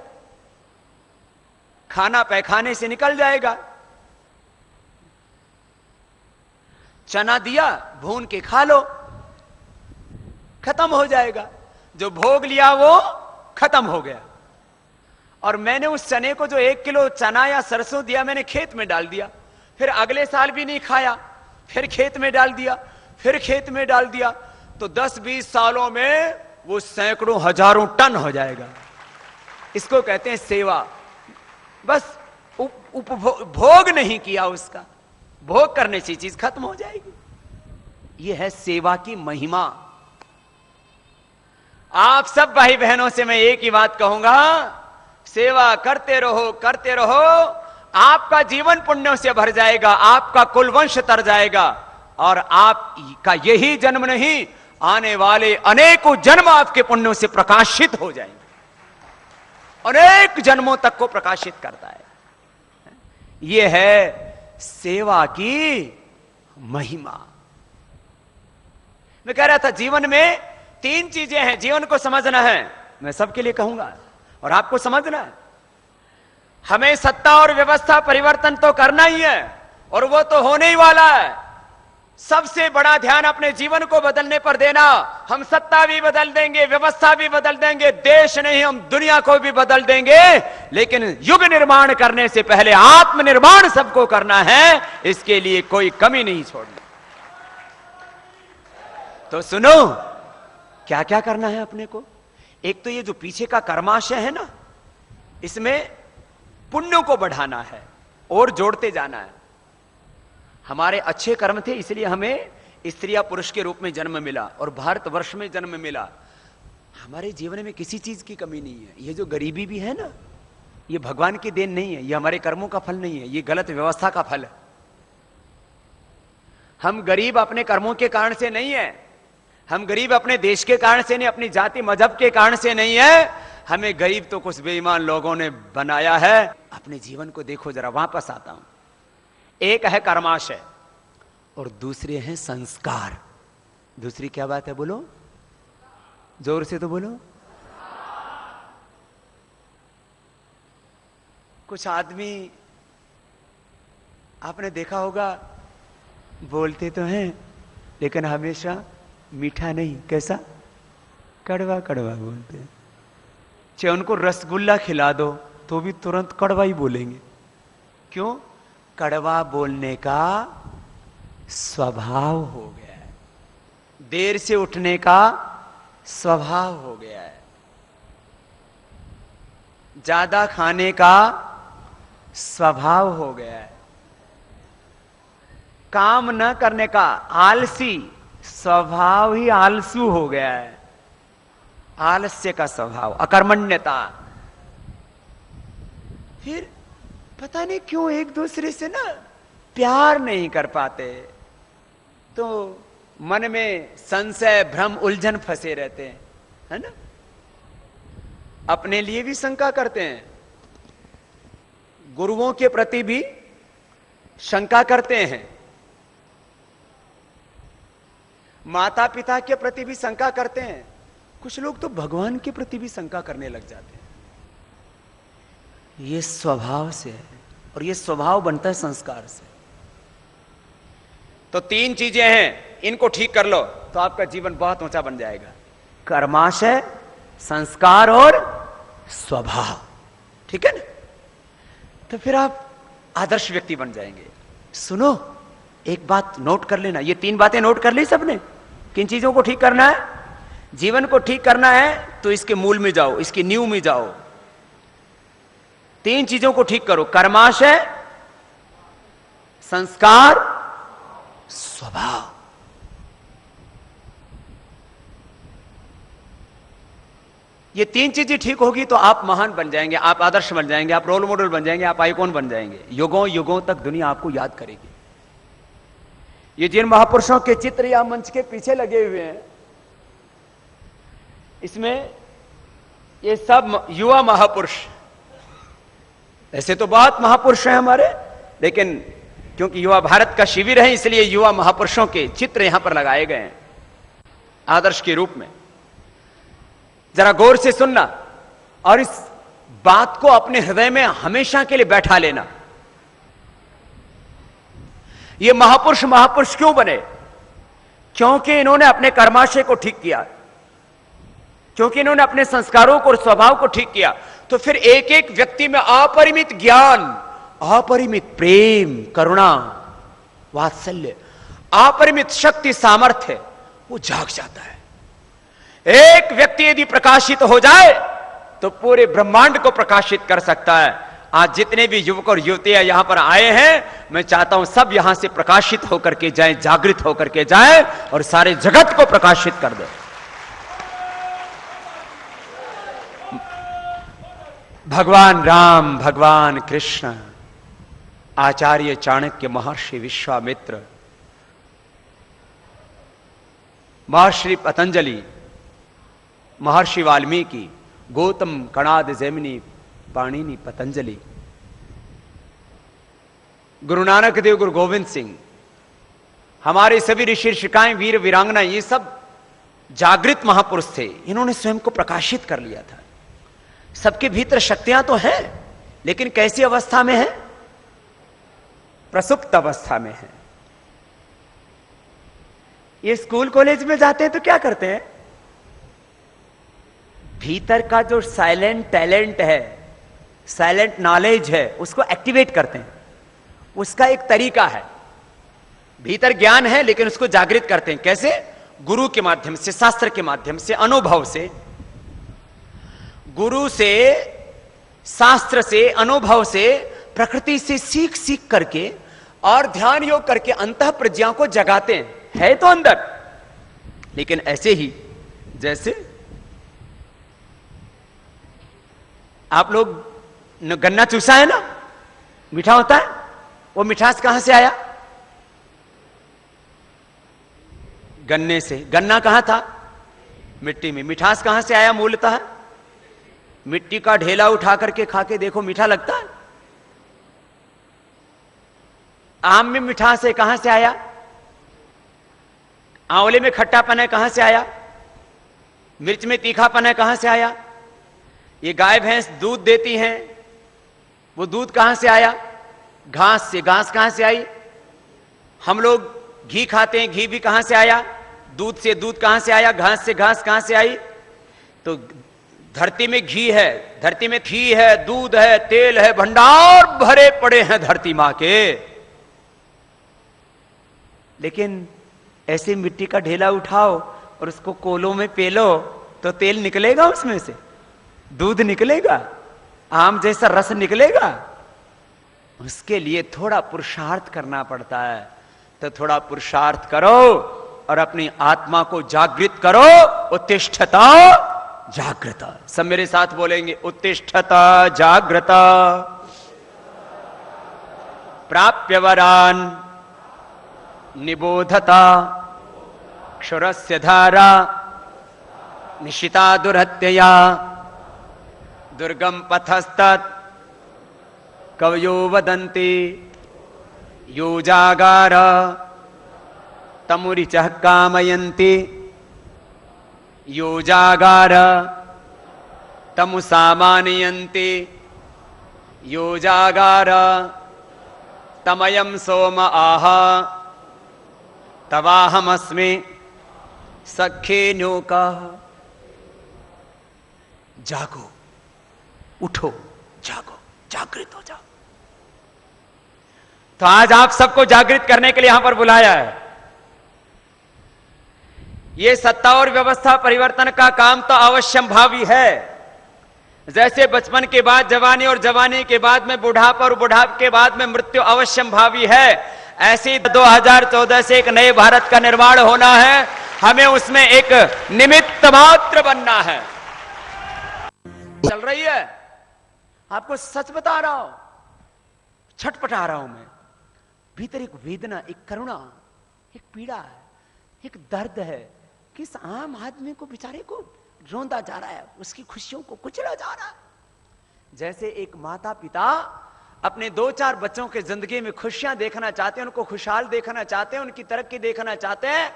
खाना पैखाने से निकल जाएगा। चना दिया, भून के खा लो, खत्म हो जाएगा। जो भोग लिया वो खत्म हो गया। और मैंने उस चने को, जो 1 किलो चना या सरसों दिया, मैंने खेत में डाल दिया, फिर अगले साल भी नहीं खाया, फिर खेत में डाल दिया, फिर खेत में डाल दिया, तो 10-20 सालों में वो सैकड़ों हजारों टन हो जाएगा। इसको कहते हैं सेवा। बस उपभोग नहीं किया, उसका भोग करने से चीज खत्म हो जाएगी। यह है सेवा की महिमा। आप सब भाई बहनों से मैं एक ही बात कहूंगा, सेवा करते रहो, करते रहो, आपका जीवन पुण्यों से भर जाएगा, आपका कुलवंश तर जाएगा, और आपका यही जन्म नहीं, आने वाले अनेकों जन्म आपके पुण्यों से प्रकाशित हो जाएंगे। अनेक जन्मों तक को प्रकाशित करता है। यह है सेवा की महिमा। मैं कह रहा था जीवन में 3 चीजें हैं, जीवन को समझना है। मैं सबके लिए कहूंगा और आपको समझना है। हमें सत्ता और व्यवस्था परिवर्तन तो करना ही है, और वो तो होने ही वाला है। सबसे बड़ा ध्यान अपने जीवन को बदलने पर देना। हम सत्ता भी बदल देंगे, व्यवस्था भी बदल देंगे, देश नहीं हम दुनिया को भी बदल देंगे, लेकिन युग निर्माण करने से पहले आत्मनिर्माण सबको करना है। इसके लिए कोई कमी नहीं छोड़नी। तो सुनो, क्या क्या करना है अपने को। एक तो ये जो पीछे का कर्माशय है ना, इसमें पुण्यों को बढ़ाना है और जोड़ते जाना है। हमारे अच्छे कर्म थे, इसलिए हमें स्त्री या पुरुष के रूप में जन्म मिला और भारतवर्ष में जन्म मिला। हमारे जीवन में किसी चीज की कमी नहीं है। ये जो गरीबी भी है ना, ये भगवान की देन नहीं है, ये हमारे कर्मों का फल नहीं है, ये गलत व्यवस्था का फल है। हम गरीब अपने कर्मों के कारण से नहीं है, हम गरीब अपने देश के कारण से नहीं, अपनी जाति मजहब के कारण से नहीं है। हमें गरीब तो कुछ बेईमान लोगों ने बनाया है। अपने जीवन को देखो जरा, वापस आता हूं। एक है कर्माशय और दूसरे हैं संस्कार। दूसरी क्या बात है, बोलो जोर से तो बोलो। कुछ आदमी आपने देखा होगा, बोलते तो हैं लेकिन हमेशा मीठा नहीं, कैसा कड़वा कड़वा बोलते हैं। चाहे उनको रसगुल्ला खिला दो तो भी तुरंत कड़वा ही बोलेंगे। क्यों? कड़वा बोलने का स्वभाव हो गया है, देर से उठने का स्वभाव हो गया है, ज्यादा खाने का स्वभाव हो गया है, काम न करने का आलसी स्वभाव ही आलसू हो गया है, आलस्य का स्वभाव, अकर्मण्यता। फिर पता नहीं क्यों एक दूसरे से ना प्यार नहीं कर पाते, तो मन में संशय भ्रम उलझन फंसे रहते हैं, है ना। अपने लिए भी शंका करते हैं, गुरुओं के प्रति भी शंका करते हैं, माता पिता के प्रति भी शंका करते हैं, कुछ लोग तो भगवान के प्रति भी शंका करने लग जाते हैं। ये स्वभाव से है, और ये स्वभाव बनता है संस्कार से। तो 3 चीजें हैं, इनको ठीक कर लो तो आपका जीवन बहुत ऊंचा बन जाएगा। कर्माशय, संस्कार और स्वभाव, ठीक है ना। तो फिर आप आदर्श व्यक्ति बन जाएंगे। सुनो, एक बात नोट कर लेना, ये 3 बातें नोट कर ली सबने। किन चीजों को ठीक करना है? जीवन को ठीक करना है तो इसके मूल में जाओ, इसकी नींव में जाओ। 3 चीजों को ठीक करो, कर्माशय, संस्कार, स्वभाव। ये 3 चीजें ठीक होगी तो आप महान बन जाएंगे, आप आदर्श बन जाएंगे, आप रोल मॉडल बन जाएंगे, आप आइकॉन बन जाएंगे। युगों युगों तक दुनिया आपको याद करेगी। ये जिन महापुरुषों के चित्र या मंच के पीछे लगे हुए हैं, इसमें ये सब युवा महापुरुष, ऐसे तो बहुत महापुरुष हैं हमारे, लेकिन क्योंकि युवा भारत का शिविर है इसलिए युवा महापुरुषों के चित्र यहां पर लगाए गए हैं आदर्श के रूप में। जरा गौर से सुनना और इस बात को अपने हृदय में हमेशा के लिए बैठा लेना। ये महापुरुष क्यों बने? क्योंकि इन्होंने अपने कर्माशय को ठीक किया, क्योंकि इन्होंने अपने संस्कारों को और स्वभाव को ठीक किया। तो फिर एक एक व्यक्ति में अपरिमित ज्ञान, अपरिमित प्रेम, करुणा, वात्सल्य, अपरिमित शक्ति सामर्थ्य है, वो जाग जाता है। एक व्यक्ति यदि प्रकाशित हो जाए तो पूरे ब्रह्मांड को प्रकाशित कर सकता है। आज जितने भी युवक और युवतियां यहां पर आए हैं, मैं चाहता हूं सब यहां से प्रकाशित होकर के जाएं, जागृत होकर के जाएं और सारे जगत को प्रकाशित कर दें। भगवान राम, भगवान कृष्ण, आचार्य चाणक्य, महर्षि विश्वामित्र, महर्षि पतंजलि, महर्षि वाल्मीकि, गौतम, कणाद, जैमिनी, पाणिनि, पतंजलि, गुरु नानक देव, गुरु गोविंद सिंह, हमारे सभी ऋषि ऋषिकाएं, वीर वीरांगना, ये सब जागृत महापुरुष थे। इन्होंने स्वयं को प्रकाशित कर लिया था। सबके भीतर शक्तियां तो हैं, लेकिन कैसी अवस्था में है? प्रसुप्त अवस्था में है। ये स्कूल कॉलेज में जाते हैं तो क्या करते हैं? भीतर का जो साइलेंट टैलेंट है, साइलेंट नॉलेज है, उसको एक्टिवेट करते हैं। उसका एक तरीका है। भीतर ज्ञान है लेकिन उसको जागृत करते हैं। कैसे? गुरु के माध्यम से, शास्त्र के माध्यम से, अनुभव से। गुरु से, शास्त्र से, अनुभव से, प्रकृति से सीख सीख करके और ध्यान योग करके अंतः प्रज्ञा को जगाते हैं। है तो अंदर, लेकिन ऐसे ही जैसे आप लोग गन्ना चूसा है ना, मीठा होता है। वो मिठास कहां से आया? गन्ने से। गन्ना कहां था? मिट्टी में। मिठास कहां से आया मूलतः? मिट्टी का ढेला उठा करके खा के देखो, मीठा लगता है। आम में मिठास है, कहां से आया? आंवले में खट्टापन है, कहां से आया? मिर्च में तीखापन है, कहां से आया? ये गाय भैंस दूध देती हैं, वो दूध कहां से आया? घास से। घास कहां से आई? हम लोग घी खाते हैं, घी भी कहां से आया? दूध से। दूध कहां से आया? घास से। घास कहां से आई? तो धरती में घी है, धरती में घी है, दूध है, तेल है, भंडार भरे पड़े हैं धरती मां के। लेकिन ऐसे मिट्टी का ढेला उठाओ और उसको कोलों में पेलो तो तेल निकलेगा उसमें से? दूध निकलेगा? आम जैसा रस निकलेगा? उसके लिए थोड़ा पुरुषार्थ करना पड़ता है। तो थोड़ा पुरुषार्थ करो और अपनी आत्मा को जागृत करो। उत्तिष्ठता जागृता। सब मेरे साथ बोलेंगे, उत्तिष्ठता जागृता, प्राप्य वरान निबोधता, क्षुरस्य धारा निशिता दुरहत्यया, दुर्गम पथस्तत् कवयो वदन्ति, यो जागार तमुरिचः कामयन्ति, यो जागार तमुसामानयन्ति, यो जागार तमयं सोम आह, तवाहमस्मि सखे न्योका। जागो, उठो, जागो, जागृत हो जाओ। तो आज आप सबको जागृत करने के लिए यहां पर बुलाया है। ये सत्ता और व्यवस्था परिवर्तन का काम तो अवश्यंभावी है। जैसे बचपन के बाद जवानी और जवानी के बाद में बुढ़ापा और बुढ़ापे के बाद में मृत्यु अवश्यंभावी है, ऐसे ही 2014 से एक नए भारत का निर्माण होना है। हमें उसमें एक निमित्त मात्र बनना है। चल रही है, आपको सच बता रहा हूं, छटपटा रहा हूं मैं। भीतर एक वेदना, एक करुणा, एक पीड़ा है, एक दर्द है। किस आम आदमी को, बेचारे को रोंदा जा रहा है, उसकी खुशियों को कुचला जा रहा है। जैसे एक माता पिता अपने 2-4 बच्चों के जिंदगी में खुशियां देखना चाहते हैं, उनको खुशहाल देखना चाहते हैं, उनकी तरक्की देखना चाहते हैं,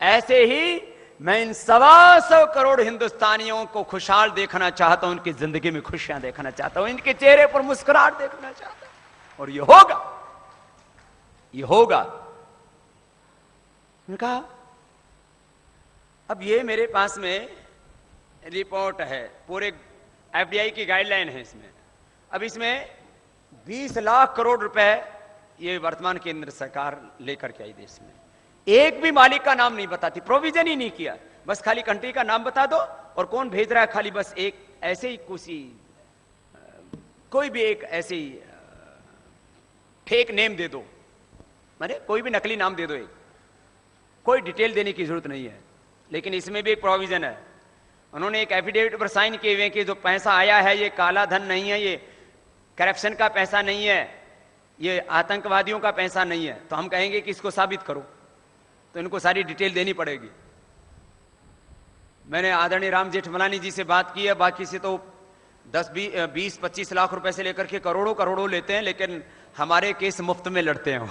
ऐसे ही मैं इन 125 करोड़ हिंदुस्तानियों को खुशहाल देखना चाहता हूं, उनकी जिंदगी में खुशियां देखना चाहता हूं, इनके चेहरे पर मुस्कुराहट देखना चाहता हूं। और ये होगा, ये होगा। मैंने कहा अब ये मेरे पास में रिपोर्ट है, पूरे एफडीआई की गाइडलाइन है इसमें। अब इसमें 20 लाख करोड़ रुपए ये वर्तमान केंद्र सरकार लेकर के आई देश में। एक भी मालिक का नाम नहीं बताती, प्रोविजन ही नहीं किया, बस खाली कंट्री का नाम बता दो और कौन भेज रहा है, खाली बस एक ऐसे ही कोई भी एक ऐसे ही फेक नेम दे दो, माने कोई भी नकली नाम दे दो, एक कोई डिटेल देने की जरूरत नहीं है। लेकिन इसमें भी एक प्रोविजन है, उन्होंने एक एफिडेविट पर साइन किए हुए कि जो पैसा आया है ये काला धन नहीं है, ये करप्शन का पैसा नहीं है, ये आतंकवादियों का पैसा नहीं है। तो हम कहेंगे कि इसको साबित करो, तो इनको सारी डिटेल देनी पड़ेगी। मैंने आदरणीय राम जेठमलानी जी से बात की है, बाकी से तो 10-20-25 लाख रुपए से लेकर के करोड़ों लेते हैं, लेकिन हमारे केस मुफ्त में लड़ते हैं।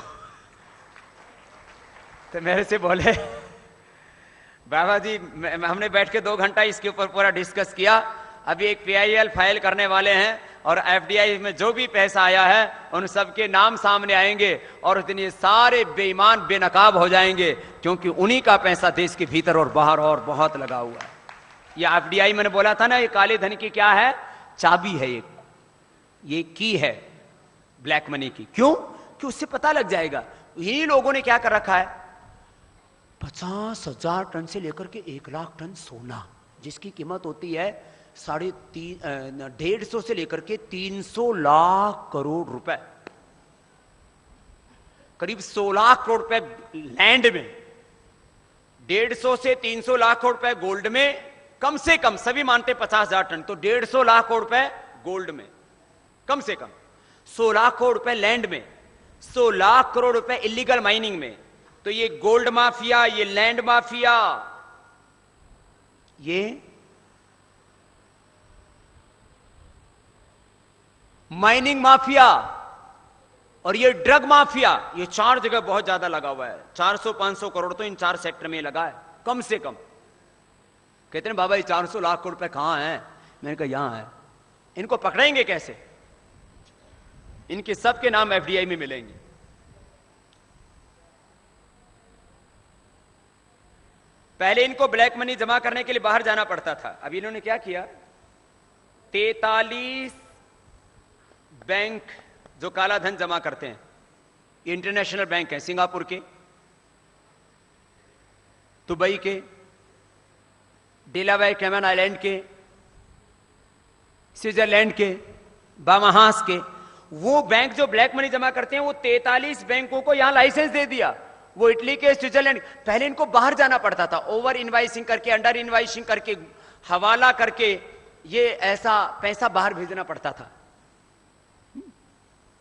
तो मेरे से बोले बाबा जी हमने बैठ के 2 घंटा इसके ऊपर पूरा डिस्कस किया, अभी एक PIL फाइल करने वाले हैं और FDI में जो भी पैसा आया है उन सबके नाम सामने आएंगे और उस दिन ये सारे बेईमान बेनकाब हो जाएंगे, क्योंकि उन्हीं का पैसा देश के भीतर और बाहर और बहुत लगा हुआ है। ये FDI मैंने बोला था ना, ये काले धन की क्या है, चाबी है, ये की है ब्लैक मनी की। क्यों? कि उससे पता लग जाएगा। यही लोगों ने क्या कर रखा है, 50,000 टन से लेकर के 1 लाख टन सोना, जिसकी कीमत होती है 150 से लेकर के 300 लाख करोड़ रुपए, करीब 16 करोड़ रुपए लैंड में, 150 से 300 लाख करोड़ रुपए गोल्ड में, कम से कम सभी मानते 50,000 टन, तो 150 लाख करोड़ रुपए गोल्ड में, कम से कम 100 लाख करोड़ रुपए लैंड में, 100 लाख करोड़ रुपए इलीगल माइनिंग में। तो ये गोल्ड माफिया, ये लैंड माफिया, ये माइनिंग माफिया और ये ड्रग माफिया, ये 4 जगह बहुत ज्यादा लगा हुआ है। 400-500 करोड़ तो इन 4 सेक्टर में लगा है कम से कम। कहते हैं बाबा ये 400 लाख करोड़ रुपए कहां है? मैंने कहा यहां है। इनको पकड़ेंगे कैसे? इनके सबके नाम FDI में मिलेंगे। पहले इनको ब्लैक मनी जमा करने के लिए बाहर जाना पड़ता था, अभी इन्होंने क्या किया, 43 बैंक जो काला धन जमा करते हैं, ये इंटरनेशनल बैंक है, सिंगापुर के, दुबई के, डेलावेयर कैमन आइलैंड के, स्विट्जरलैंड के, बामाहास के, वो बैंक जो ब्लैक मनी जमा करते हैं, वो 43 बैंकों को यहां लाइसेंस दे दिया। वो इटली के, स्विट्जरलैंड, पहले इनको बाहर जाना पड़ता था, ओवर इनवाइसिंग करके, अंडर इनवाइसिंग करके, हवाला करके, ये ऐसा पैसा बाहर भेजना पड़ता था।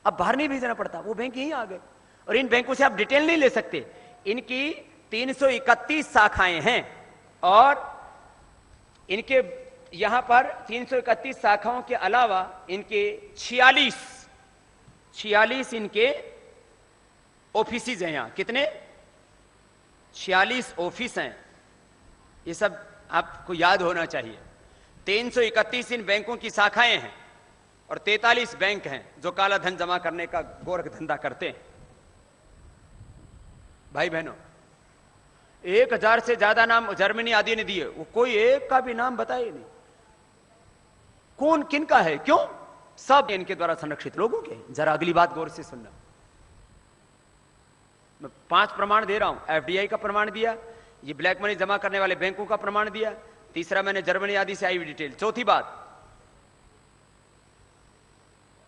अब बाहर नहीं भेजना पड़ता, वो बैंक यहीं आ गए। और इन बैंकों से आप डिटेल नहीं ले सकते। इनकी 331 शाखाएं हैं और इनके यहां पर 331 शाखाओं के अलावा इनके 46 इनके ऑफिसेज हैं। यहां कितने? 46 ऑफिस हैं। ये सब आपको याद होना चाहिए। 331 इन बैंकों की शाखाएं हैं और 43 बैंक हैं जो काला धन जमा करने का गोरख धंधा करते हैं। भाई बहनों, 1000 से ज्यादा नाम जर्मनी आदि ने दिए, वो कोई एक का भी नाम बताए नहीं, कौन किन का है, क्यों? सब इनके द्वारा संरक्षित लोगों के। जरा अगली बात गौर से सुनना। मैं 5 प्रमाण दे रहा हूं। FDI का प्रमाण दिया, ये ब्लैक मनी जमा करने वाले बैंकों का प्रमाण दिया, तीसरा मैंने जर्मनी आदि से आई हुई डिटेल। चौथी बात,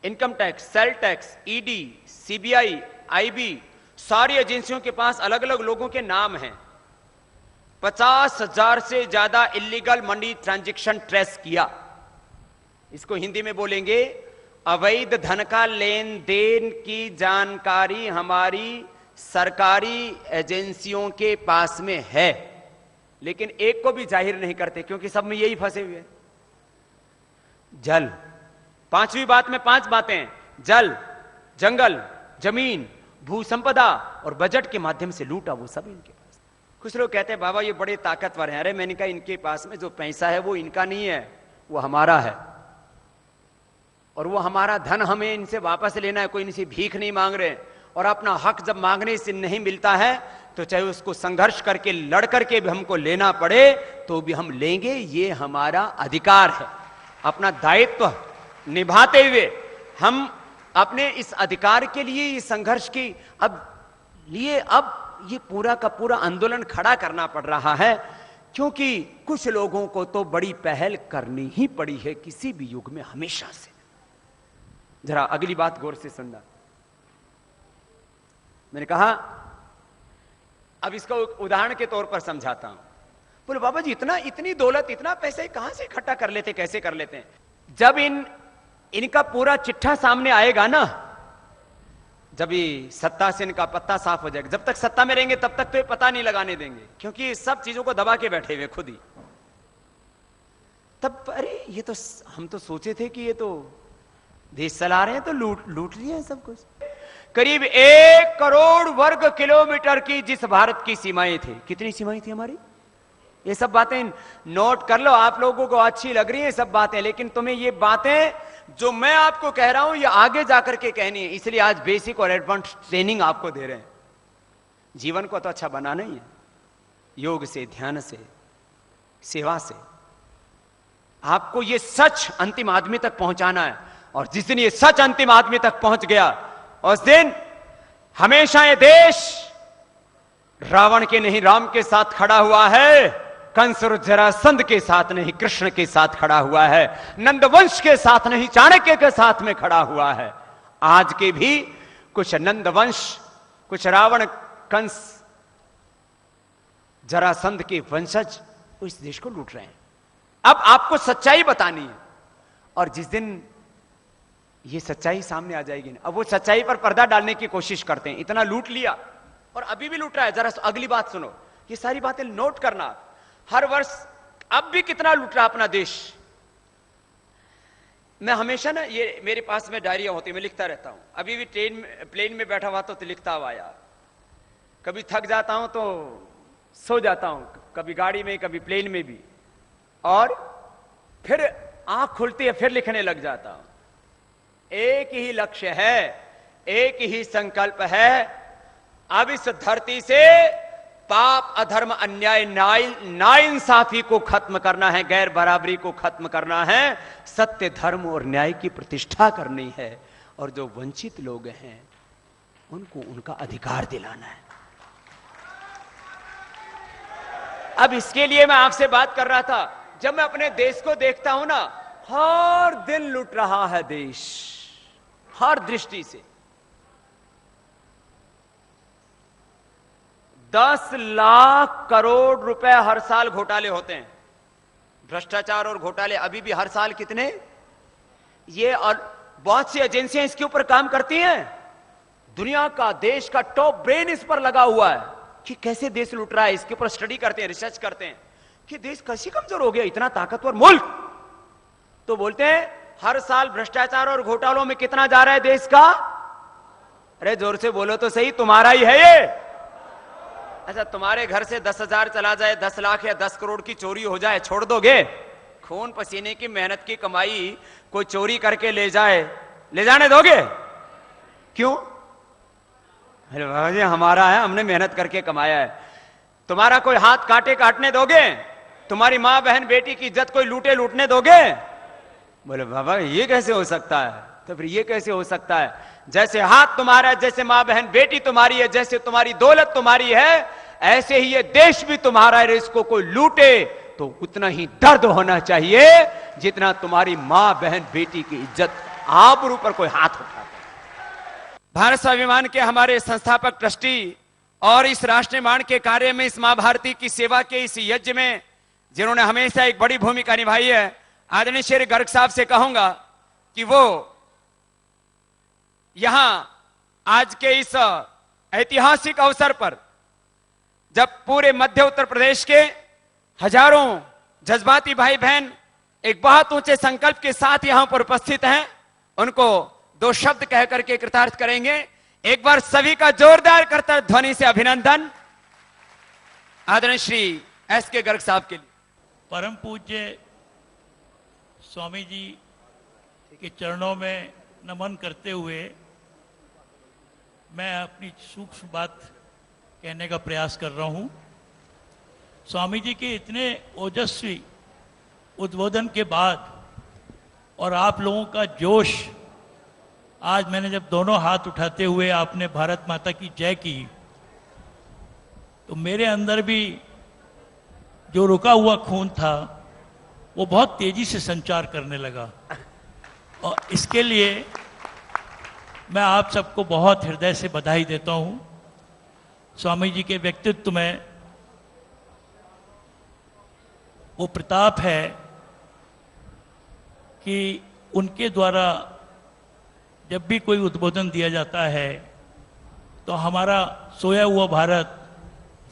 income tax, sale tax, ED, CBI, IB, सारी एजेंसियों के पास अलग अलग लोगों के नाम हैं। 50,000 से ज्यादा इलीगल मनी ट्रांजैक्शन ट्रेस किया। इसको हिंदी में बोलेंगे, अवैध धन का लेन देन की जानकारी हमारी सरकारी एजेंसियों के पास में है, लेकिन एक को भी जाहिर नहीं करते, क्योंकि सब में यही फंसे हुए हैं। जल, 5वीं बात में 5 बातें, जल, जंगल, जमीन, भू संपदा और बजट के माध्यम से लूटा, वो सब इनके पास। कुछ लोग कहते हैं बाबा ये बड़े ताकतवर हैं। अरे मैंने कहा इनके पास में जो पैसा है वो इनका नहीं है, वो हमारा है, और वो हमारा धन हमें इनसे वापस लेना है। कोई इनसे भीख नहीं मांग रहे, और अपना हक जब मांगने से नहीं मिलता है तो चाहे उसको संघर्ष करके लड़ करके भी हमको लेना पड़े तो भी हम लेंगे। ये हमारा अधिकार है। अपना दायित्व निभाते हुए हम अपने इस अधिकार के लिए इस संघर्ष की अब ये पूरा का पूरा आंदोलन खड़ा करना पड़ रहा है, क्योंकि कुछ लोगों को तो बड़ी पहल करनी ही पड़ी है किसी भी युग में, हमेशा से। जरा अगली बात गौर से सुनना। मैंने कहा, अब इसको उदाहरण के तौर पर समझाता हूं। बोले बाबा जी, इतनी दौलत, इतना पैसे कहां से इकट्ठा कर लेते, कैसे कर लेते हैं? जब इनका पूरा चिट्ठा सामने आएगा ना, जब ये सत्ता से इनका पत्ता साफ हो जाएगा, जब तक सत्ता में रहेंगे तब तक तो ये पता नहीं लगाने देंगे, क्योंकि सब चीजों को दबा के बैठे हुए खुद ही। तब अरे ये तो हम तो सोचे थे कि ये तो देश चला रहे हैं, तो लूट लिए हैं सब कुछ। करीब 1 करोड़ वर्ग किलोमीटर की जिस भारत की सीमाएं थी, कितनी सीमाएं थी हमारी? ये सब बातें नोट कर लो, आप लोगों को अच्छी लग रही हैं सब बातें, लेकिन तुम्हें ये बातें जो मैं आपको कह रहा हूं ये आगे जाकर के कहनी है, इसलिए आज बेसिक और एडवांस ट्रेनिंग आपको दे रहे हैं। जीवन को तो अच्छा बनाना ही है, योग से, ध्यान से, सेवा से। आपको ये सच अंतिम आदमी तक पहुंचाना है, और जिस दिन ये सच अंतिम आदमी तक पहुंच गया, उस दिन हमेशा ये देश रावण के नहीं राम के साथ खड़ा हुआ है, कंस और जरासंध के साथ नहीं कृष्ण के साथ खड़ा हुआ है, नंदवंश के साथ नहीं चाणक्य के साथ में खड़ा हुआ है। आज के भी कुछ नंदवंश, कुछ रावण, कंस, जरासंध के वंशज इस देश को लूट रहे हैं। अब आपको सच्चाई बतानी है, और जिस दिन ये सच्चाई सामने आ जाएगी ना, अब वो सच्चाई पर पर्दा डालने की कोशिश करते हैं। इतना लूट लिया और अभी भी लूट रहा है। जरा अगली बात सुनो, ये सारी बातें नोट करना। हर वर्ष अब भी कितना लूट रहा अपना देश। मैं हमेशा ना, ये मेरे पास में डायरिया होती है, मैं लिखता रहता हूं। अभी भी प्लेन में बैठा हुआ तो लिखता हुआ आया। कभी थक जाता हूं तो सो जाता हूं, कभी गाड़ी में, कभी प्लेन में भी, और फिर आंख खुलती है फिर लिखने लग जाता हूं। एक ही लक्ष्य है, एक ही संकल्प है, अब इस धरती से पाप, अधर्म, अन्याय, नाइंसाफी को खत्म करना है, गैर बराबरी को खत्म करना है, सत्य, धर्म और न्याय की प्रतिष्ठा करनी है, और जो वंचित लोग हैं उनको उनका अधिकार दिलाना है। अब इसके लिए मैं आपसे बात कर रहा था, जब मैं अपने देश को देखता हूं ना, हर दिन लूट रहा है देश, हर दृष्टि से। 10 लाख करोड़ रुपए हर साल घोटाले होते हैं, भ्रष्टाचार और घोटाले। अभी भी हर साल कितने, ये और बहुत सी एजेंसियां इसके ऊपर काम करती हैं। दुनिया का, देश का टॉप ब्रेन इस पर लगा हुआ है कि कैसे देश लूट रहा है। इसके ऊपर स्टडी करते हैं, रिसर्च करते हैं कि देश कैसे कमजोर हो गया, इतना ताकतवर मुल्क। तो बोलते हैं हर साल भ्रष्टाचार और घोटालों में कितना जा रहा है देश का? अरे जोर से बोलो तो सही, तुम्हारा ही है ये। अच्छा, तुम्हारे घर से 10,000 चला जाए, 10 लाख या 10 करोड़ की चोरी हो जाए, छोड़ दोगे? खून पसीने की मेहनत की कमाई कोई चोरी करके ले जाए, ले जाने दोगे? क्यों? अरे बाबा जी, हमारा है, हमने मेहनत करके कमाया है। तुम्हारा कोई हाथ काटने दोगे? तुम्हारी मां, बहन, बेटी की इज्जत कोई लूटने दोगे? बोले बाबा ये कैसे हो सकता है? तो फिर ये कैसे हो सकता है? जैसे हाथ तुम्हारा है, जैसे मां, बहन, बेटी तुम्हारी है, जैसे तुम्हारी दौलत तुम्हारी है, ऐसे ही ये देश भी तुम्हारा है। इसको कोई लूटे तो उतना ही दर्द होना चाहिए जितना तुम्हारी मां, बहन, बेटी की इज्जत, आबरू पर कोई हाथ उठाता है। भारत स्वाभिमान के हमारे संस्थापक ट्रस्टी और इस राष्ट्र निर्माण के कार्य में, इस मां भारती की सेवा के इस यज्ञ में जिन्होंने हमेशा एक बड़ी भूमिका निभाई है, आदरणीय श्री गर्ग साहब से कहूंगा कि वो यहां आज के इस ऐतिहासिक अवसर पर, जब पूरे मध्य उत्तर प्रदेश के हजारों जज्बाती भाई बहन एक बहुत ऊंचे संकल्प के साथ यहां पर उपस्थित हैं, उनको 2 शब्द कह करके कृतार्थ करेंगे। एक बार सभी का जोरदार करता ध्वनि से अभिनंदन आदरणीय श्री एस.के. गर्ग साहब के लिए। परम पूज्य स्वामी जी के चरणों में नमन करते हुए मैं अपनी सूक्ष्म बात कहने का प्रयास कर रहा हूं। स्वामी जी के इतने ओजस्वी उद्बोधन के बाद और आप लोगों का जोश, आज मैंने जब दोनों हाथ उठाते हुए आपने भारत माता की जय की, तो मेरे अंदर भी जो रुका हुआ खून था वो बहुत तेजी से संचार करने लगा। और इसके लिए मैं आप सबको बहुत हृदय से बधाई देता हूं। स्वामी जी के व्यक्तित्व में वो प्रताप है कि उनके द्वारा जब भी कोई उद्बोधन दिया जाता है तो हमारा सोया हुआ भारत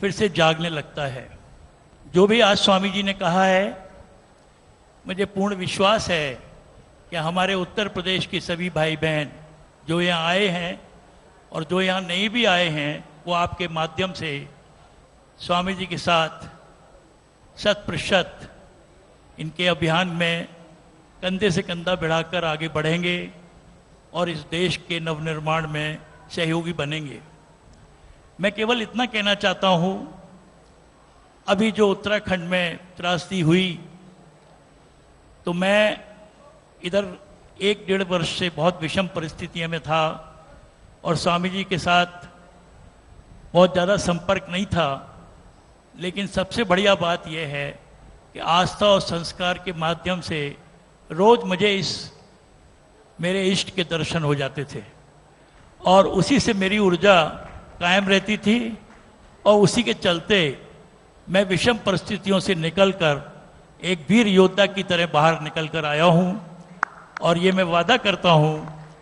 फिर से जागने लगता है। जो भी आज स्वामी जी ने कहा है, मुझे पूर्ण विश्वास है कि हमारे उत्तर प्रदेश के सभी भाई बहन जो यहाँ आए हैं और जो यहाँ नहीं भी आए हैं, वो आपके माध्यम से स्वामी जी के साथ 100% इनके अभियान में कंधे से कंधा बढ़ाकर आगे बढ़ेंगे और इस देश के नवनिर्माण में सहयोगी बनेंगे। मैं केवल इतना कहना चाहता हूँ, अभी जो उत्तराखंड में त्रासदी हुई, तो मैं इधर 1-1.5 वर्ष से बहुत विषम परिस्थितियों में था और स्वामी जी के साथ बहुत ज़्यादा संपर्क नहीं था। लेकिन सबसे बढ़िया बात यह है कि आस्था और संस्कार के माध्यम से रोज़ मुझे इस मेरे इष्ट के दर्शन हो जाते थे और उसी से मेरी ऊर्जा कायम रहती थी और उसी के चलते मैं विषम परिस्थितियों से निकलकर एक वीर योद्धा की तरह बाहर निकलकर आया हूँ। और ये मैं वादा करता हूँ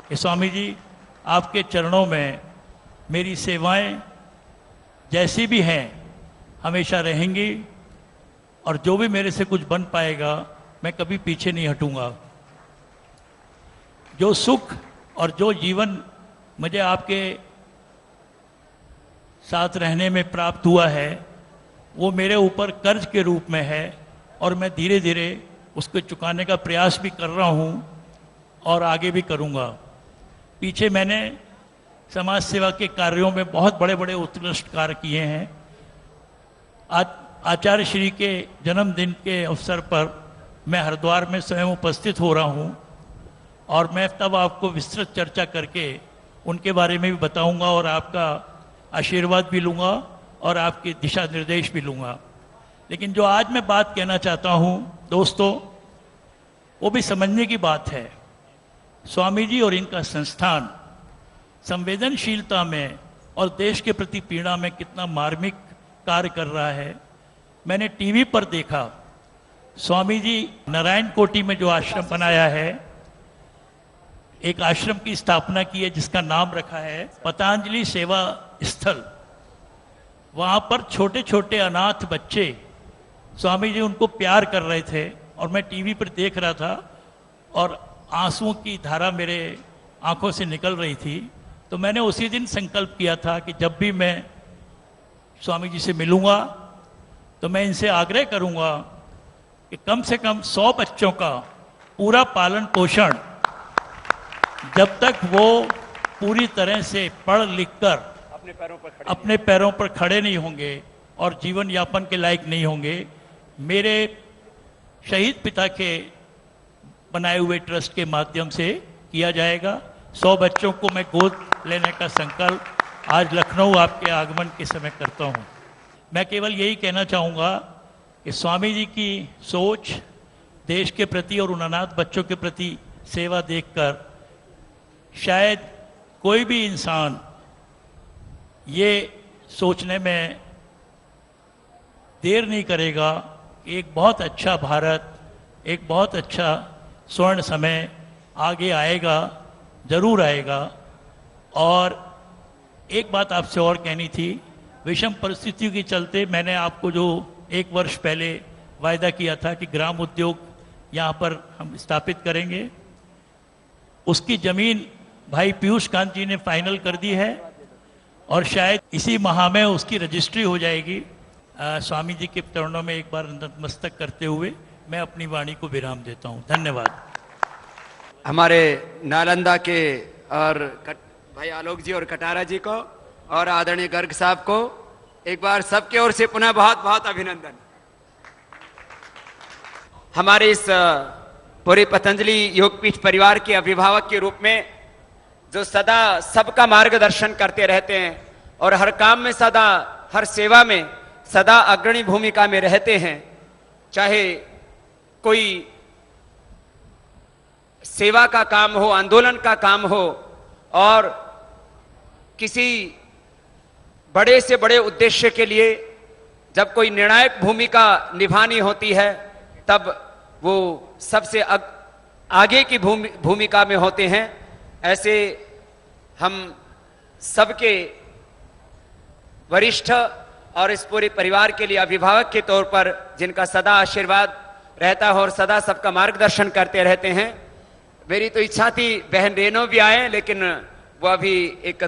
कि स्वामी जी आपके चरणों में मेरी सेवाएं जैसी भी हैं हमेशा रहेंगी और जो भी मेरे से कुछ बन पाएगा मैं कभी पीछे नहीं हटूंगा। जो सुख और जो जीवन मुझे आपके साथ रहने में प्राप्त हुआ है वो मेरे ऊपर कर्ज के रूप में है और मैं धीरे धीरे उसको चुकाने का प्रयास भी कर रहा हूँ और आगे भी करूँगा। पीछे मैंने समाज सेवा के कार्यों में बहुत बड़े बड़े उत्कृष्ट कार्य किए हैं। आचार्य श्री के जन्मदिन के अवसर पर मैं हरिद्वार में स्वयं उपस्थित हो रहा हूँ और मैं तब आपको विस्तृत चर्चा करके उनके बारे में भी बताऊंगा और आपका आशीर्वाद भी लूँगा और आपके दिशा निर्देश भी लूँगा। लेकिन जो आज मैं बात कहना चाहता हूँ दोस्तों, वो भी समझने की बात है। स्वामी जी और इनका संस्थान संवेदनशीलता में और देश के प्रति पीड़ा में कितना मार्मिक कार्य कर रहा है। मैंने टीवी पर देखा, स्वामी जी नारायण कोटि में जो आश्रम बनाया है, एक आश्रम की स्थापना की है जिसका नाम रखा है पतंजलि सेवा स्थल। वहाँ पर छोटे छोटे अनाथ बच्चे, स्वामी जी उनको प्यार कर रहे थे और मैं टीवी पर देख रहा था और आंसुओं की धारा मेरे आंखों से निकल रही थी। तो मैंने उसी दिन संकल्प किया था कि जब भी मैं स्वामी जी से मिलूंगा तो मैं इनसे आग्रह करूंगा कि कम से कम 100 बच्चों का पूरा पालन पोषण, जब तक वो पूरी तरह से पढ़ लिख कर अपने पैरों पर खड़े नहीं होंगे और जीवन यापन के लायक नहीं होंगे, मेरे शहीद पिता के बनाए हुए ट्रस्ट के माध्यम से किया जाएगा। 100 बच्चों को मैं गोद लेने का संकल्प आज लखनऊ आपके आगमन के समय करता हूं। मैं केवल यही कहना चाहूँगा कि स्वामी जी की सोच देश के प्रति और उन अनाथ बच्चों के प्रति सेवा देखकर शायद कोई भी इंसान ये सोचने में देर नहीं करेगा कि एक बहुत अच्छा भारत, एक बहुत अच्छा स्वर्ण समय आगे आएगा, जरूर आएगा। और एक बात आपसे और कहनी थी, विषम परिस्थितियों के चलते मैंने आपको जो 1 वर्ष पहले वायदा किया था कि ग्राम उद्योग यहाँ पर हम स्थापित करेंगे, उसकी ज़मीन भाई पीयूष कांत जी ने फाइनल कर दी है और शायद इसी माह में उसकी रजिस्ट्री हो जाएगी। स्वामी जी के चरणों में एक बार नतमस्तक करते हुए मैं अपनी वाणी को विराम देता हूँ। धन्यवाद। हमारे नालंदा के और भाई आलोक जी और कटारा जी को और आदरणीय गर्ग साहब को एक बार सबके ओर से पुनः बहुत बहुत अभिनंदन। हमारे इस पूरे पतंजलि योगपीठ परिवार के अभिभावक के रूप में जो सदा सबका मार्गदर्शन करते रहते हैं और हर काम में सदा हर सेवा में सदा अग्रणी भूमिका में रहते हैं। चाहे कोई सेवा का काम हो, आंदोलन का काम हो, और किसी बड़े से बड़े उद्देश्य के लिए जब कोई निर्णायक भूमिका निभानी होती है तब वो सबसे आगे की भूमिका में होते हैं। ऐसे हम सबके वरिष्ठ और इस पूरे परिवार के लिए अभिभावक के तौर पर जिनका सदा आशीर्वाद रहता है और सदा सबका मार्गदर्शन करते रहते हैं। मेरी तो इच्छा थी बहन रेनो भी आए, लेकिन वो अभी एक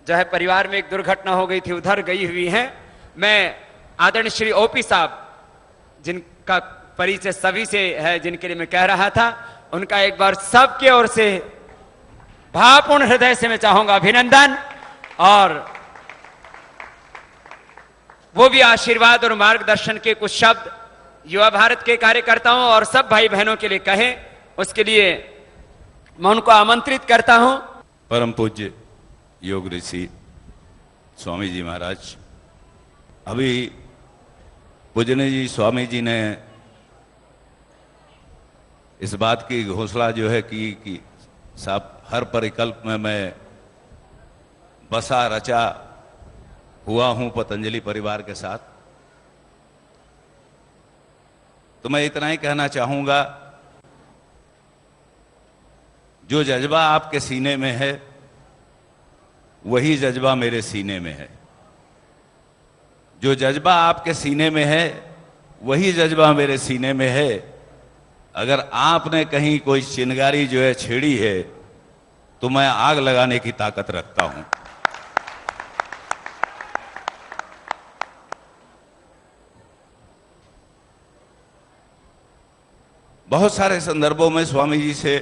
जो है परिवार में एक दुर्घटना हो गई थी, उधर गई हुई हैं। मैं आदरणीय श्री ओपी साहब, जिनका परिचय सभी से है, जिनके लिए मैं कह रहा था, उनका एक बार सबके ओर से भावपूर्ण हृदय से मैं चाहूंगा अभिनंदन, और वो भी आशीर्वाद और मार्गदर्शन के कुछ शब्द युवा भारत के कार्यकर्ताओं और सब भाई बहनों के लिए कहें, उसके लिए मैं उनको आमंत्रित करता हूं। परम पूज्य योग ऋषि स्वामी जी महाराज, अभी पूजनीय जी स्वामी जी ने इस बात की घोषणा जो है कि साहब हर परिकल्प में मैं बसा रचा हुआ हूं पतंजलि परिवार के साथ। तो मैं इतना ही कहना चाहूंगा, जो जज्बा आपके सीने में है वही जज्बा मेरे सीने में है। जो जज्बा आपके सीने में है वही जज्बा मेरे सीने में है। अगर आपने कहीं कोई चिंगारी जो है छेड़ी है तो मैं आग लगाने की ताकत रखता हूं। बहुत सारे संदर्भों में स्वामी जी से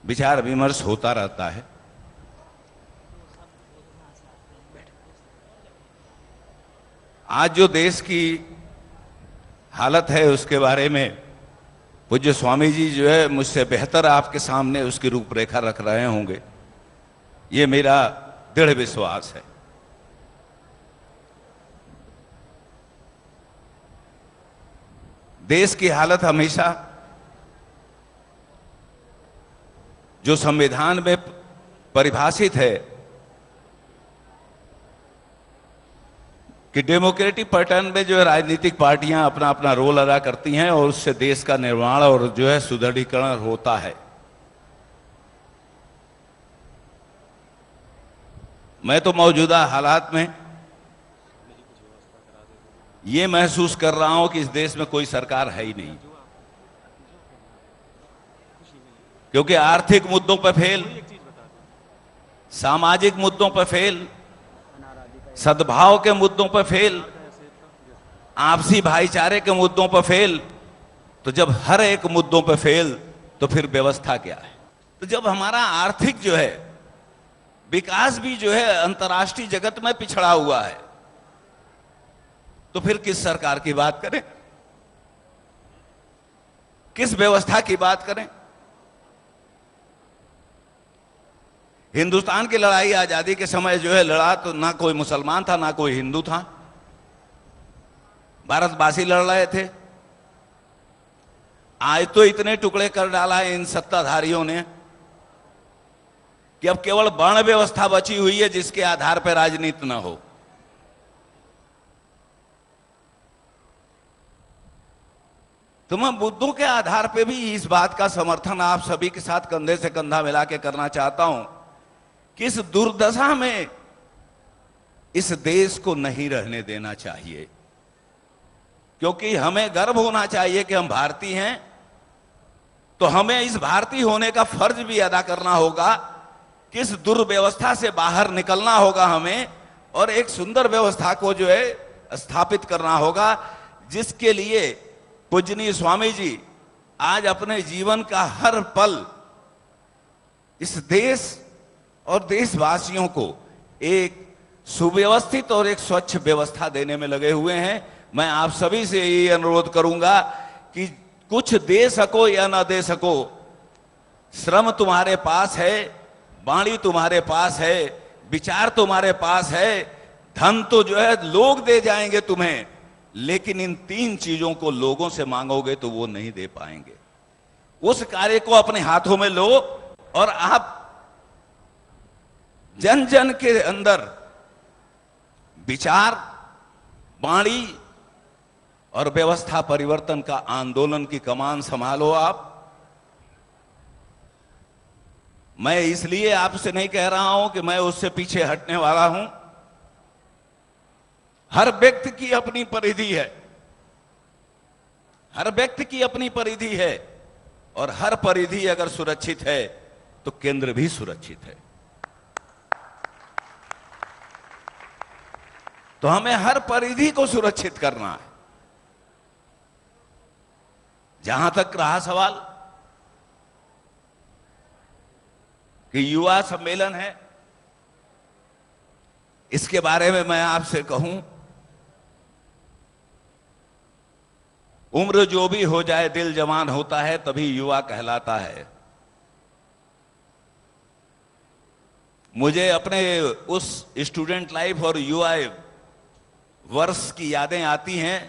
विचार विमर्श होता रहता है। आज जो देश की हालत है उसके बारे में पूज्य स्वामी जी जो है मुझसे बेहतर आपके सामने उसकी रूपरेखा रख रहे होंगे, ये मेरा दृढ़ विश्वास है। देश की हालत हमेशा जो संविधान में परिभाषित है कि डेमोक्रेटिक पैटर्न में जो है राजनीतिक पार्टियां अपना अपना रोल अदा करती हैं और उससे देश का निर्माण और जो है सुदृढ़ीकरण होता है। मैं तो मौजूदा हालात में ये महसूस कर रहा हूं कि इस देश में कोई सरकार है ही नहीं, क्योंकि आर्थिक मुद्दों पर फेल, सामाजिक मुद्दों पर फेल, सद्भाव के मुद्दों पर फेल, आपसी भाईचारे के मुद्दों पर फेल। तो जब हर एक मुद्दों पर फेल तो फिर व्यवस्था क्या है? तो जब हमारा आर्थिक जो है विकास भी जो है अंतर्राष्ट्रीय जगत में पिछड़ा हुआ है, तो फिर किस सरकार की बात करें, किस व्यवस्था की बात करें? हिंदुस्तान की लड़ाई आजादी के समय जो है लड़ा तो ना कोई मुसलमान था ना कोई हिंदू था, भारतवासी लड़ रहे थे। आज तो इतने टुकड़े कर डाला है इन सत्ताधारियों ने कि अब केवल वर्ण व्यवस्था बची हुई है जिसके आधार पर राजनीति न हो। तो मैं मुद्दों के आधार पे भी इस बात का समर्थन आप सभी के साथ कंधे से कंधा मिला के करना चाहता हूं कि इस दुर्दशा में इस देश को नहीं रहने देना चाहिए, क्योंकि हमें गर्व होना चाहिए कि हम भारतीय हैं। तो हमें इस भारतीय होने का फर्ज भी अदा करना होगा कि इस दुर्व्यवस्था से बाहर निकलना होगा हमें, और एक सुंदर व्यवस्था को जो है स्थापित करना होगा, जिसके लिए पूजनीय स्वामी जी आज अपने जीवन का हर पल इस देश और देशवासियों को एक सुव्यवस्थित और एक स्वच्छ व्यवस्था देने में लगे हुए हैं। मैं आप सभी से ये अनुरोध करूंगा कि कुछ दे सको या ना दे सको, श्रम तुम्हारे पास है, वाणी तुम्हारे पास है, विचार तुम्हारे पास है, धन तो जो है लोग दे जाएंगे तुम्हें, लेकिन इन 3 चीजों को लोगों से मांगोगे तो वो नहीं दे पाएंगे। उस कार्य को अपने हाथों में लो और आप जन जन के अंदर विचार, वाणी और व्यवस्था परिवर्तन का आंदोलन की कमान संभालो आप। मैं इसलिए आपसे नहीं कह रहा हूं कि मैं उससे पीछे हटने वाला हूं। हर व्यक्ति की अपनी परिधि है, हर व्यक्ति की अपनी परिधि है, और हर परिधि अगर सुरक्षित है तो केंद्र भी सुरक्षित है। तो हमें हर परिधि को सुरक्षित करना है। जहां तक रहा सवाल कि युवा सम्मेलन है, इसके बारे में मैं आपसे कहूं, उम्र जो भी हो जाए दिल जवान होता है, तभी युवा कहलाता है। मुझे अपने उस स्टूडेंट लाइफ और युवा वर्ष की यादें आती हैं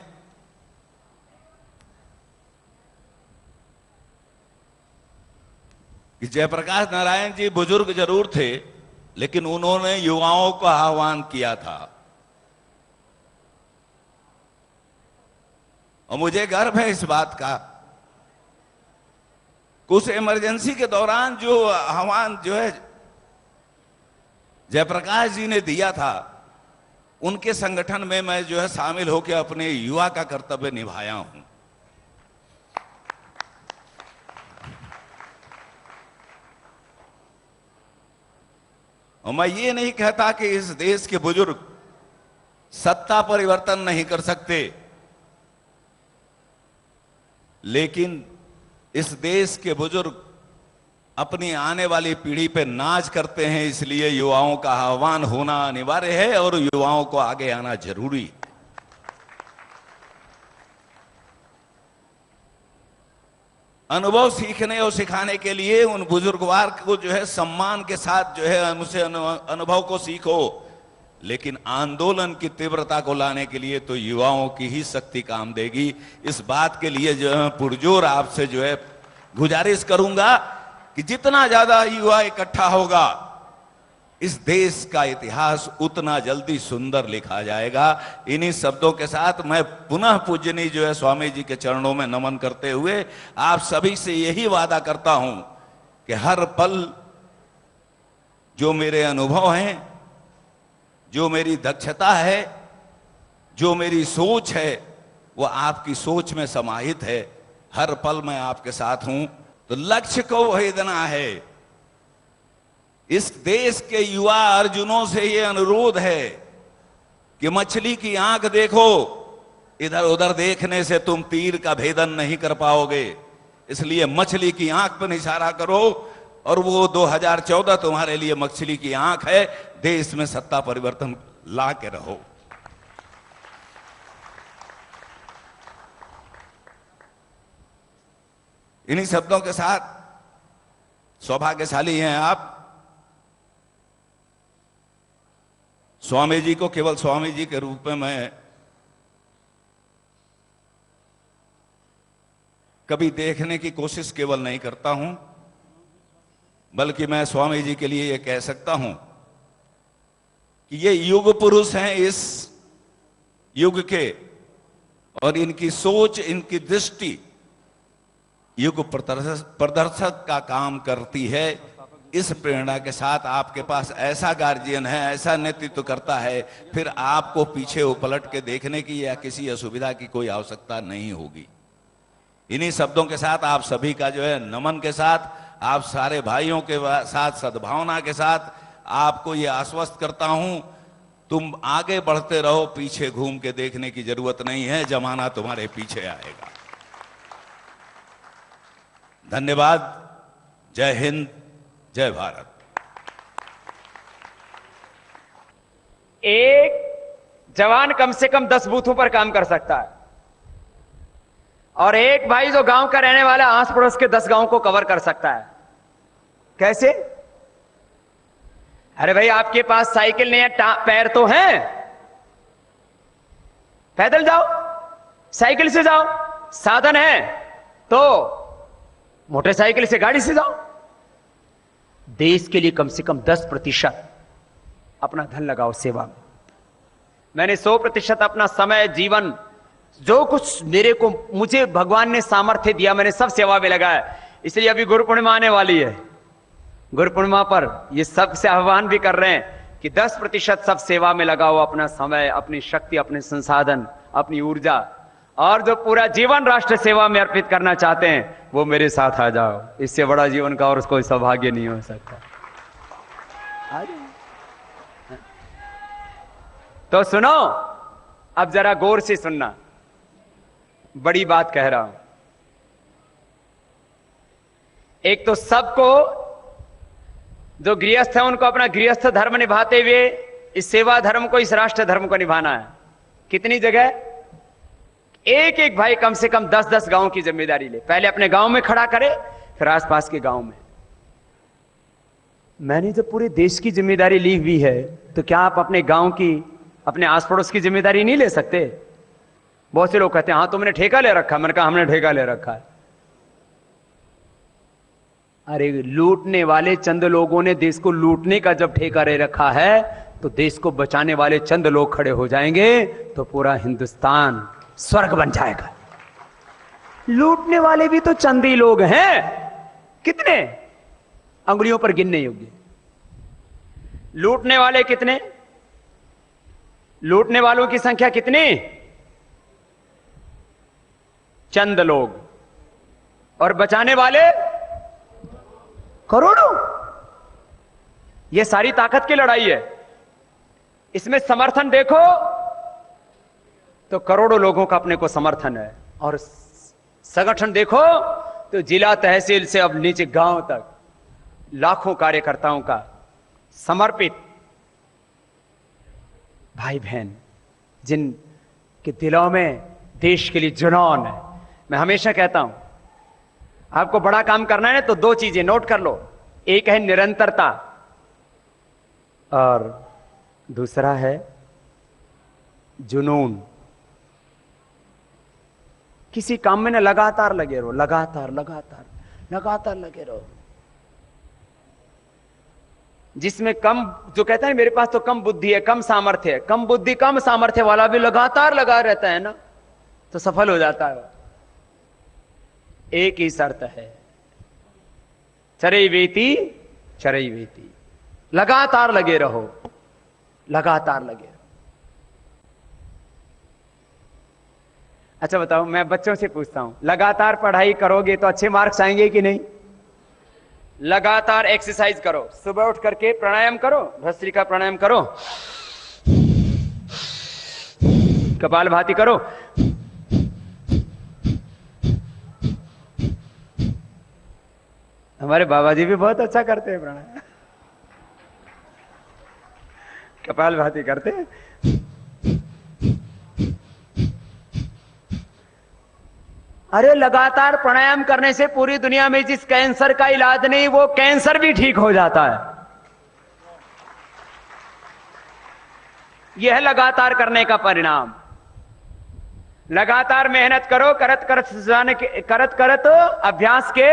कि जयप्रकाश नारायण जी बुजुर्ग जरूर थे, लेकिन उन्होंने युवाओं को आह्वान किया था। और मुझे गर्व है इस बात का। कुछ इमरजेंसी के दौरान जो आह्वान जो है जयप्रकाश जी ने दिया था, उनके संगठन में मैं जो है शामिल होकर अपने युवा का कर्तव्य निभाया हूं। और मैं ये नहीं कहता कि इस देश के बुजुर्ग सत्ता परिवर्तन नहीं कर सकते, लेकिन इस देश के बुजुर्ग अपनी आने वाली पीढ़ी पे नाज करते हैं, इसलिए युवाओं का आह्वान होना अनिवार्य है और युवाओं को आगे आना जरूरी है। अनुभव सीखने और सिखाने के लिए उन बुजुर्गवार को जो है सम्मान के साथ जो है उनसे अनुभव को सीखो, लेकिन आंदोलन की तीव्रता को लाने के लिए तो युवाओं की ही शक्ति काम देगी। इस बात के लिए जो है पुरजोर आपसे जो है गुजारिश करूंगा कि जितना ज्यादा युवा इकट्ठा होगा, इस देश का इतिहास उतना जल्दी सुंदर लिखा जाएगा। इन्हीं शब्दों के साथ मैं पुनः पूजनीय जो है स्वामी जी के चरणों में नमन करते हुए आप सभी से यही वादा करता हूं कि हर पल जो मेरे अनुभव हैं, जो मेरी दक्षता है, जो मेरी सोच है, वो आपकी सोच में समाहित है। हर पल मैं आपके साथ हूं। तो लक्ष्य को वही देना है। इस देश के युवा अर्जुनों से ये अनुरोध है कि मछली की आंख देखो, इधर उधर देखने से तुम तीर का भेदन नहीं कर पाओगे। इसलिए मछली की आंख पर इशारा करो और वो 2014 तुम्हारे लिए मछली की आंख है। देश में सत्ता परिवर्तन ला के रहो। इन्हीं शब्दों के साथ सौभाग्यशाली हैं आप। स्वामी जी को केवल स्वामी जी के रूप में मैं कभी देखने की कोशिश केवल नहीं करता हूं, बल्कि मैं स्वामी जी के लिए यह कह सकता हूं कि ये युग पुरुष हैं इस युग के, और इनकी सोच, इनकी दृष्टि युग प्रदर्शक का काम करती है। इस प्रेरणा के साथ आपके पास ऐसा गार्जियन है, ऐसा नेतृत्व करता है, फिर आपको पीछे उपलट के देखने की या किसी असुविधा की कोई आवश्यकता नहीं होगी। इन्हीं शब्दों के साथ आप सभी का जो है नमन के साथ, आप सारे भाइयों के साथ सद्भावना के साथ आपको ये आश्वस्त करता हूं, तुम आगे बढ़ते रहो, पीछे घूम के देखने की जरूरत नहीं है, जमाना तुम्हारे पीछे आएगा। धन्यवाद। जय हिंद, जय भारत। एक जवान कम से कम 10 बूथों पर काम कर सकता है, और एक भाई जो गांव का रहने वाला आस पड़ोस के 10 गांव को कवर कर सकता है। कैसे? अरे भाई, आपके पास साइकिल नहीं है, पैर तो हैं, पैदल जाओ, साइकिल से जाओ, साधन है तो मोटरसाइकिल से, गाड़ी से जाओ। देश के लिए कम से कम 10% अपना धन लगाओ सेवा में। मैंने 100% अपना समय, जीवन, जो कुछ मुझे भगवान ने सामर्थ्य दिया, मैंने सब सेवा में लगाया। इसलिए अभी गुरु पूर्णिमा आने वाली है। गुरु पूर्णिमा पर ये सबसे आह्वान भी कर रहे हैं कि 10% सब सेवा में लगाओ अपना समय, अपनी शक्ति, अपने संसाधन, अपनी ऊर्जा, और जो पूरा जीवन राष्ट्र सेवा में अर्पित करना चाहते हैं वो मेरे साथ आ जाओ। इससे बड़ा जीवन का और कोई सौभाग्य नहीं हो सकता। तो सुनो, अब जरा गौर से सुनना, बड़ी बात कह रहा हूं। एक तो सबको, जो गृहस्थ है उनको अपना गृहस्थ धर्म निभाते हुए इस सेवा धर्म को, इस राष्ट्र धर्म को निभाना है। कितनी जगह? एक एक भाई कम से कम 10-10 गांव की जिम्मेदारी ले। पहले अपने गांव में खड़ा करे, फिर आसपास के गांव में। मैंने जब पूरे देश की जिम्मेदारी ली हुई है तो क्या आप अपने गांव की, अपने आस पड़ोस की जिम्मेदारी नहीं ले सकते? बहुत से लोग कहते हैं हाँ तुमने ठेका ले रखा। मैंने कहा हमने ठेका ले रखा है। अरे लूटने वाले चंद लोगों ने देश को लूटने का जब ठेका ले रखा है तो देश को बचाने वाले चंद लोग खड़े हो जाएंगे तो पूरा हिंदुस्तान स्वर्ग बन जाएगा। लूटने वाले भी तो चंद ही लोग हैं। कितने? अंगुलियों पर गिनने योग्य। लूटने वाले कितने? लूटने वालों की संख्या कितनी? चंद लोग। और बचाने वाले करोड़ों। यह सारी ताकत की लड़ाई है। इसमें समर्थन देखो तो करोड़ों लोगों का अपने को समर्थन है, और संगठन देखो तो जिला तहसील से अब नीचे गांव तक लाखों कार्यकर्ताओं का समर्पित भाई बहन, जिन के दिलों में देश के लिए जुनून है। मैं हमेशा कहता हूं आपको बड़ा काम करना है तो 2 चीजें नोट कर लो। एक है निरंतरता और दूसरा है जुनून। किसी काम में ना लगातार लगे रहो, लगातार लगे रहो। जिसमें कम, जो कहता है मेरे पास तो कम बुद्धि है, कम सामर्थ्य है, कम बुद्धि कम सामर्थ्य वाला भी लगातार लगा रहता है ना तो सफल हो जाता है। एक ही शर्त है, चरैवेति चरैवेति। लगातार लगे रहो, लगातार लगे रहो। अच्छा बताओ, मैं बच्चों से पूछता हूं, लगातार पढ़ाई करोगे तो अच्छे मार्क्स आएंगे कि नहीं? लगातार एक्सरसाइज करो, सुबह उठ करके प्राणायाम करो, भस्त्रिका प्राणायाम करो, कपालभाति करो, हमारे बाबा जी भी बहुत अच्छा करते हैं प्राणायाम, कपालभाति करते हैं। अरे लगातार प्राणायाम करने से पूरी दुनिया में जिस कैंसर का इलाज नहीं वो कैंसर भी ठीक हो जाता है। यह है लगातार करने का परिणाम। लगातार मेहनत करो, करत करत अभ्यास के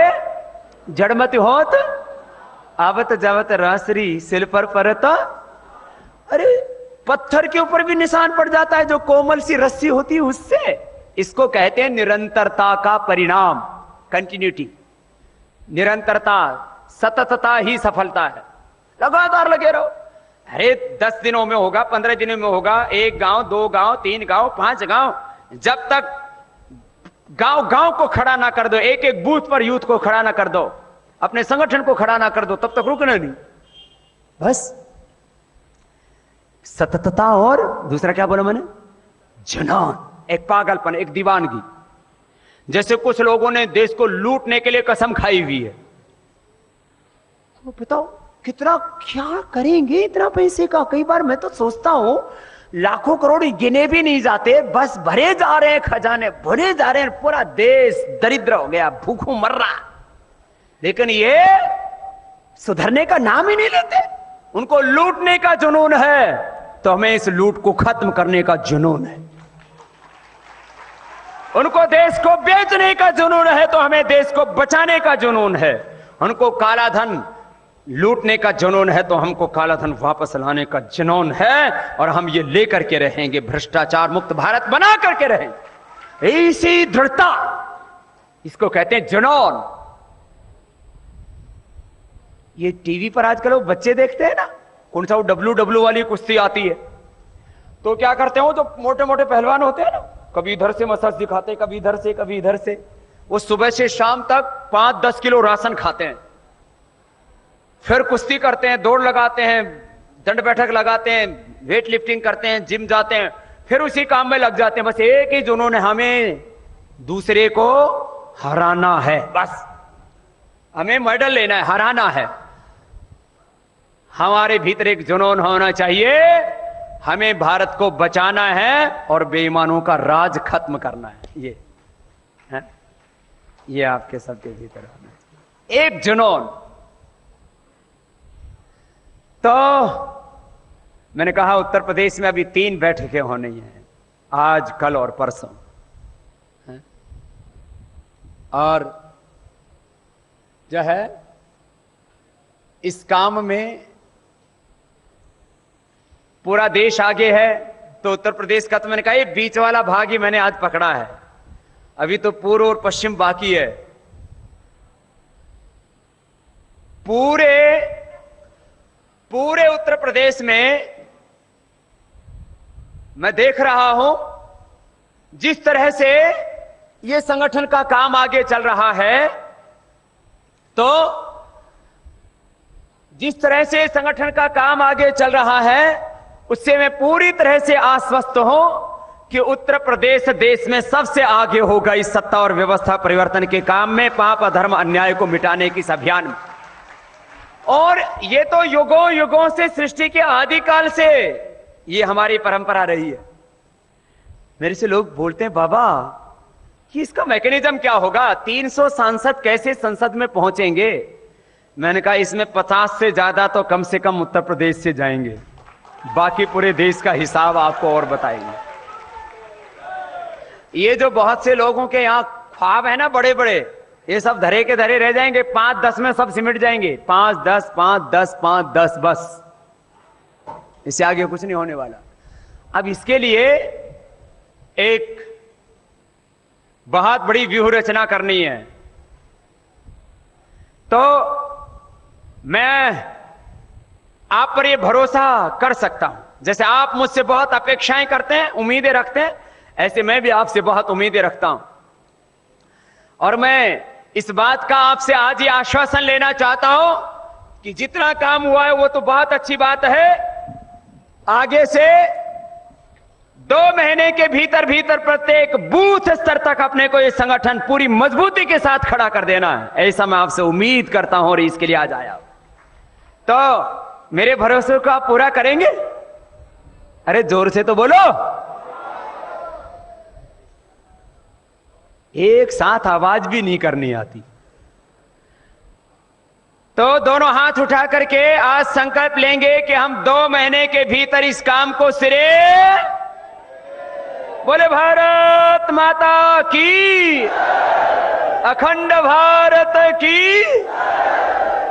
जड़मत होत, आवत जावत रासरी सिल पर परत। अरे पत्थर के ऊपर भी निशान पड़ जाता है जो कोमल सी रस्सी होती है उससे। इसको कहते हैं निरंतरता का परिणाम, कंटिन्यूटी। निरंतरता, सततता ही सफलता है। लगातार लगे रहो। अरे 10 दिनों में होगा, 15 दिनों में होगा, 1 गांव, 2 गांव, 3 गांव, 5 गांव, जब तक गांव गांव को खड़ा ना कर दो, एक एक बूथ पर यूथ को खड़ा ना कर दो, अपने संगठन को खड़ा ना कर दो, तब तक रुकना नहीं। बस सततता, और दूसरा क्या बोला मैंने? जुनून, एक पागलपन, एक दीवानगी। जैसे कुछ लोगों ने देश को लूटने के लिए कसम खाई हुई है। तो बताओ कितना, क्या करेंगे इतना पैसे का? कई बार मैं तो सोचता हूं लाखों करोड़ गिने भी नहीं जाते, बस भरे जा रहे हैं खजाने, भरे जा रहे हैं। पूरा देश दरिद्र हो गया, भूखों मर रहा, लेकिन ये सुधरने का नाम ही नहीं लेते। उनको लूटने का जुनून है, तो हमें इस लूट को खत्म करने का जुनून है। उनको देश को बेचने का जुनून है तो हमें देश को बचाने का जुनून है। उनको काला धन लूटने का जुनून है तो हमको काला धन वापस लाने का जुनून है, और हम ये लेकर के रहेंगे, भ्रष्टाचार मुक्त भारत बना करके रहेंगे। इसी दृढ़ता, इसको कहते हैं जुनून। ये टीवी पर आजकल वो बच्चे देखते हैं ना, कौन सा वो डब्ल्यू वाली कुश्ती आती है, तो क्या करते हैं वो जो मोटे मोटे पहलवान होते हैं ना, कभी इधर से मसाज दिखाते हैं, कभी इधर से, कभी इधर से। वो सुबह से शाम तक 5-10 किलो राशन खाते हैं, फिर कुश्ती करते हैं, दौड़ लगाते हैं, दंड बैठक लगाते हैं, वेट लिफ्टिंग करते हैं, जिम जाते हैं, फिर उसी काम में लग जाते हैं। बस एक ही जुनून है, हमें दूसरे को हराना है, बस हमें मेडल लेना है, हराना है। हमारे भीतर एक जुनून होना चाहिए, हमें भारत को बचाना है और बेईमानों का राज खत्म करना है। ये आपके सबके भीतर होना चाहिए, एक जुनून। तो मैंने कहा उत्तर प्रदेश में अभी 3 बैठकें होनी हैं, आज, कल और परसों। और जो है इस काम में पूरा देश आगे है, तो उत्तर प्रदेश का तो मैंने कहा ये बीच वाला भाग ही मैंने आज पकड़ा है, अभी तो पूर्व और पश्चिम बाकी है। पूरे उत्तर प्रदेश में मैं देख रहा हूं जिस तरह से ये संगठन का काम आगे चल रहा है, तो जिस तरह से संगठन का काम आगे चल रहा है उससे मैं पूरी तरह से आश्वस्त हूं कि उत्तर प्रदेश देश में सबसे आगे होगा इस सत्ता और व्यवस्था परिवर्तन के काम में, पाप अधर्म अन्याय को मिटाने की इस अभियान में। और ये तो युगों युगों से, सृष्टि के आदिकाल से ये हमारी परंपरा रही है। मेरे से लोग बोलते हैं बाबा कि इसका मैकेनिज्म क्या होगा, 300 सांसद कैसे संसद में पहुंचेंगे? मैंने कहा इसमें 50 से ज्यादा तो कम से कम उत्तर प्रदेश से जाएंगे, बाकी पूरे देश का हिसाब आपको और बताएंगे। ये जो बहुत से लोगों के यहां ख्वाब है ना बड़े बड़े, ये सब धरे के धरे रह जाएंगे, 5-10 में सब सिमट जाएंगे, 5-10, 5-10, 5-10, बस इससे आगे कुछ नहीं होने वाला। अब इसके लिए एक बहुत बड़ी व्यूह रचना करनी है। तो मैं आप पर यह भरोसा कर सकता हूं, जैसे आप मुझसे बहुत अपेक्षाएं करते हैं, उम्मीदें रखते हैं, ऐसे मैं भी आपसे बहुत उम्मीदें रखता हूं। और मैं इस बात का आपसे आज ही आश्वासन लेना चाहता हूं कि जितना काम हुआ है वो तो बहुत अच्छी बात है, आगे से 2 महीने के भीतर भीतर प्रत्येक बूथ स्तर तक अपने को ये संगठन पूरी मजबूती के साथ खड़ा कर देना है, ऐसा मैं आपसे उम्मीद करता हूं और इसके लिए आज आया। तो मेरे भरोसे को आप पूरा करेंगे? अरे जोर से तो बोलो, एक साथ आवाज भी नहीं करनी आती। तो दोनों हाथ उठा करके आज संकल्प लेंगे कि हम 2 महीने के भीतर इस काम को सिरे, बोले भारत माता की, अखंड भारत की